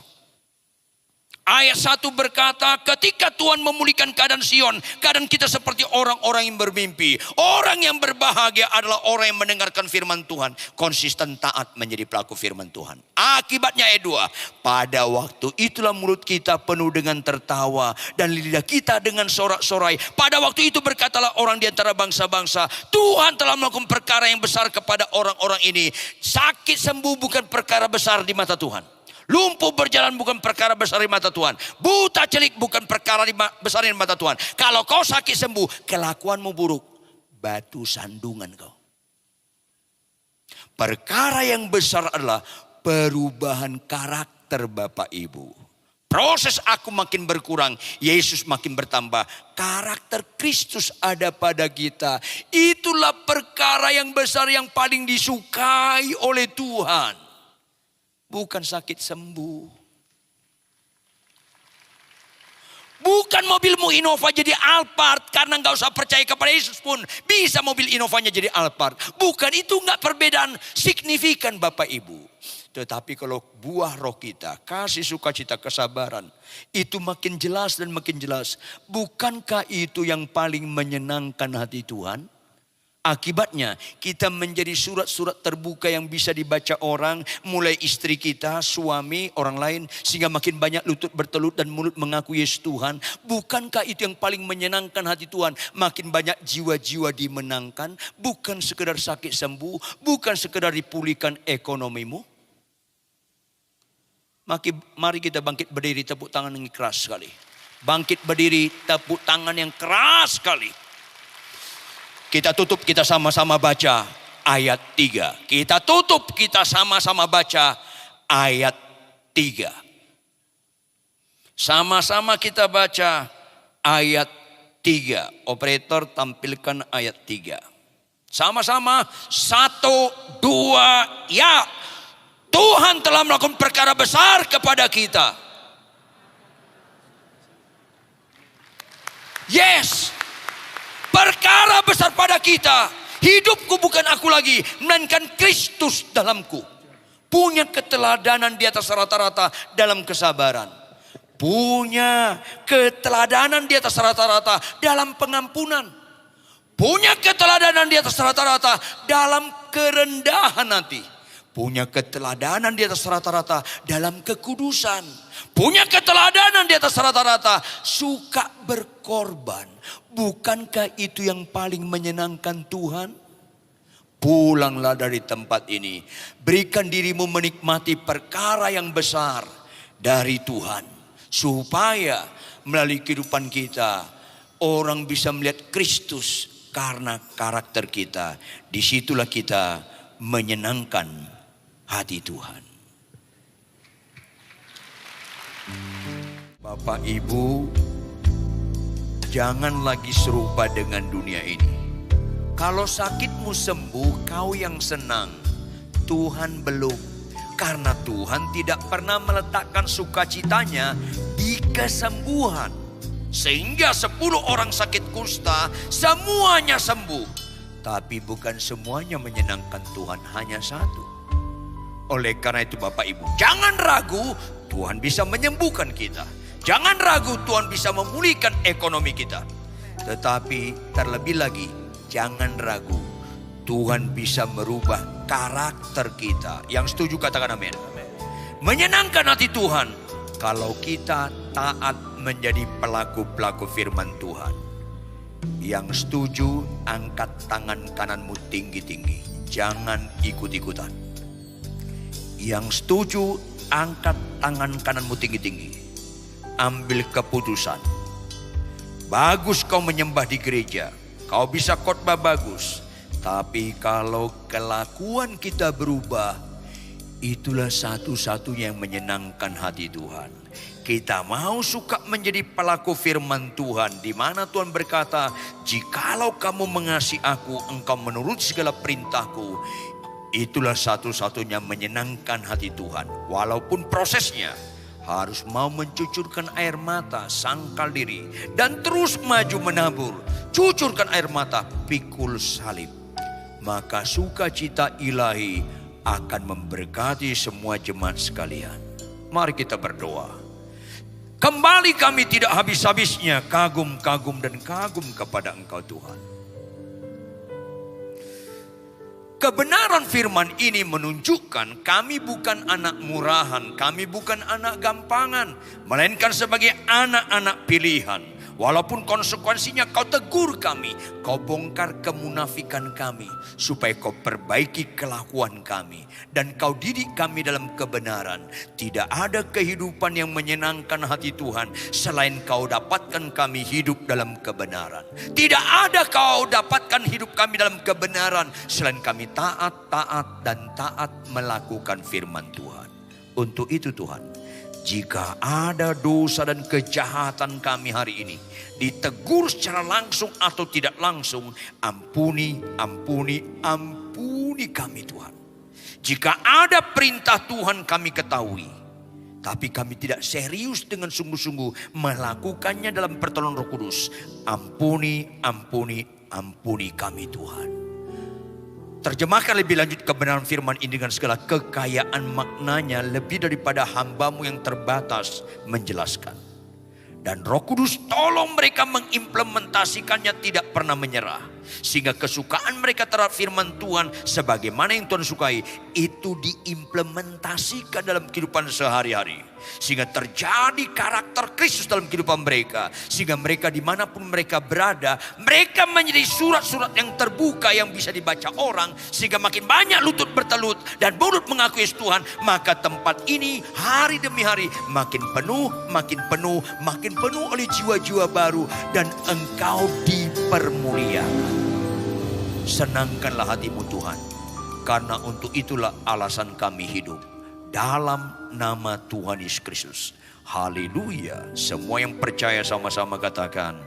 Ayat 1 berkata, ketika Tuhan memulihkan keadaan Sion, keadaan kita seperti orang-orang yang bermimpi. Orang yang berbahagia adalah orang yang mendengarkan firman Tuhan, konsisten taat menjadi pelaku firman Tuhan. Akibatnya ayat 2, pada waktu itulah mulut kita penuh dengan tertawa dan lidah kita dengan sorak-sorai. Pada waktu itu berkatalah orang di antara bangsa-bangsa, Tuhan telah melakukan perkara yang besar kepada orang-orang ini. Sakit sembuh bukan perkara besar di mata Tuhan. Lumpuh berjalan bukan perkara besar di mata Tuhan. Buta celik bukan perkara besar di mata Tuhan. Kalau kau sakit sembuh, kelakuanmu buruk, batu sandungan kau. Perkara yang besar adalah perubahan karakter Bapak Ibu. Proses aku makin berkurang, Yesus makin bertambah. Karakter Kristus ada pada kita. Itulah perkara yang besar yang paling disukai oleh Tuhan. Bukan sakit sembuh. Bukan mobilmu Innova jadi Alphard. Karena gak usah percaya kepada Yesus pun bisa mobil Innovanya jadi Alphard. Bukan, itu gak perbedaan signifikan Bapak Ibu. Tetapi kalau buah roh kita, kasih, sukacita, kesabaran, itu makin jelas dan makin jelas. Bukankah itu yang paling menyenangkan hati Tuhan? Akibatnya kita menjadi surat-surat terbuka yang bisa dibaca orang, mulai istri kita, suami, orang lain, sehingga makin banyak lutut bertelut dan mulut mengaku Yesus Tuhan. Bukankah itu yang paling menyenangkan hati Tuhan? Makin banyak jiwa-jiwa dimenangkan, bukan sekedar sakit sembuh, bukan sekedar dipulihkan ekonomimu. Mari kita bangkit berdiri, tepuk tangan yang keras sekali. Bangkit berdiri, tepuk tangan yang keras sekali. Kita tutup, kita sama-sama baca ayat 3. Kita tutup, kita sama-sama baca ayat 3. Sama-sama kita baca ayat 3. Operator tampilkan ayat 3. Sama-sama, 1, 2, ya. Tuhan telah melakukan perkara besar kepada kita. Yes. Perkara besar pada kita. Hidupku bukan aku lagi, melainkan Kristus dalamku. Punya keteladanan di atas rata-rata dalam kesabaran. Punya keteladanan di atas rata-rata dalam pengampunan. Punya keteladanan di atas rata-rata dalam kerendahan hati. Punya keteladanan di atas rata-rata dalam kekudusan. Punya keteladanan di atas rata-rata suka berkorban. Bukankah itu yang paling menyenangkan Tuhan? Pulanglah dari tempat ini. Berikan dirimu menikmati perkara yang besar dari Tuhan. Supaya melalui kehidupan kita, orang bisa melihat Kristus karena karakter kita. Disitulah kita menyenangkan hati Tuhan. Bapak Ibu, jangan lagi serupa dengan dunia ini. Kalau sakitmu sembuh, kau yang senang. Tuhan belum. Karena Tuhan tidak pernah meletakkan sukacitanya di kesembuhan. Sehingga 10 orang sakit kusta, semuanya sembuh. Tapi bukan semuanya menyenangkan Tuhan, hanya 1. Oleh karena itu Bapak Ibu, jangan ragu, Tuhan bisa menyembuhkan kita. Jangan ragu, Tuhan bisa memulihkan ekonomi kita. Tetapi terlebih lagi, jangan ragu, Tuhan bisa merubah karakter kita. Yang setuju katakan amin. Menyenangkan hati Tuhan kalau kita taat menjadi pelaku-pelaku firman Tuhan. Yang setuju, angkat tangan kananmu tinggi-tinggi. Jangan ikut-ikutan. Yang setuju, angkat tangan kananmu tinggi-tinggi. Ambil keputusan. Bagus kau menyembah di gereja. Kau bisa khotbah bagus. Tapi kalau kelakuan kita berubah, itulah satu-satunya yang menyenangkan hati Tuhan. Kita mau suka menjadi pelaku firman Tuhan, di mana Tuhan berkata, jikalau kamu mengasihi aku, engkau menurut segala perintahku. Itulah satu-satunya menyenangkan hati Tuhan. Walaupun prosesnya harus mau mencucurkan air mata, sangkal diri, dan terus maju menabur. Cucurkan air mata, pikul salib. Maka sukacita ilahi akan memberkati semua jemaat sekalian. Mari kita berdoa. Kembali kami tidak habis-habisnya kagum-kagum dan kagum kepada Engkau Tuhan. Kebenaran firman ini menunjukkan kami bukan anak murahan, kami bukan anak gampangan, melainkan sebagai anak-anak pilihan. Walaupun konsekuensinya kau tegur kami, kau bongkar kemunafikan kami, supaya kau perbaiki kelakuan kami, dan kau didik kami dalam kebenaran. Tidak ada kehidupan yang menyenangkan hati Tuhan, selain kau dapatkan kami hidup dalam kebenaran. Tidak ada kau dapatkan hidup kami dalam kebenaran, selain kami taat dan taat melakukan firman Tuhan. Untuk itu Tuhan, jika ada dosa dan kejahatan kami hari ini, ditegur secara langsung atau tidak langsung, ampuni kami Tuhan. Jika ada perintah Tuhan kami ketahui, tapi kami tidak serius dengan sungguh-sungguh melakukannya dalam pertolongan Roh Kudus, ampuni kami Tuhan. Terjemahkan lebih lanjut kebenaran firman ini dengan segala kekayaan maknanya lebih daripada hamba-Mu yang terbatas menjelaskan. Dan Roh Kudus tolong mereka mengimplementasikannya, tidak pernah menyerah. Sehingga kesukaan mereka terhadap firman Tuhan sebagaimana yang Tuhan sukai, itu diimplementasikan dalam kehidupan sehari-hari. Sehingga terjadi karakter Kristus dalam kehidupan mereka. Sehingga mereka dimanapun mereka berada, mereka menjadi surat-surat yang terbuka yang bisa dibaca orang. Sehingga makin banyak lutut bertelut dan mulut mengakui Tuhan, maka tempat ini hari demi hari makin penuh oleh jiwa-jiwa baru, dan Engkau dipermuliakan. Senangkanlah hatimu Tuhan, karena untuk itulah alasan kami hidup. Dalam nama Tuhan Yesus Kristus. Haleluya. Semua yang percaya sama-sama katakan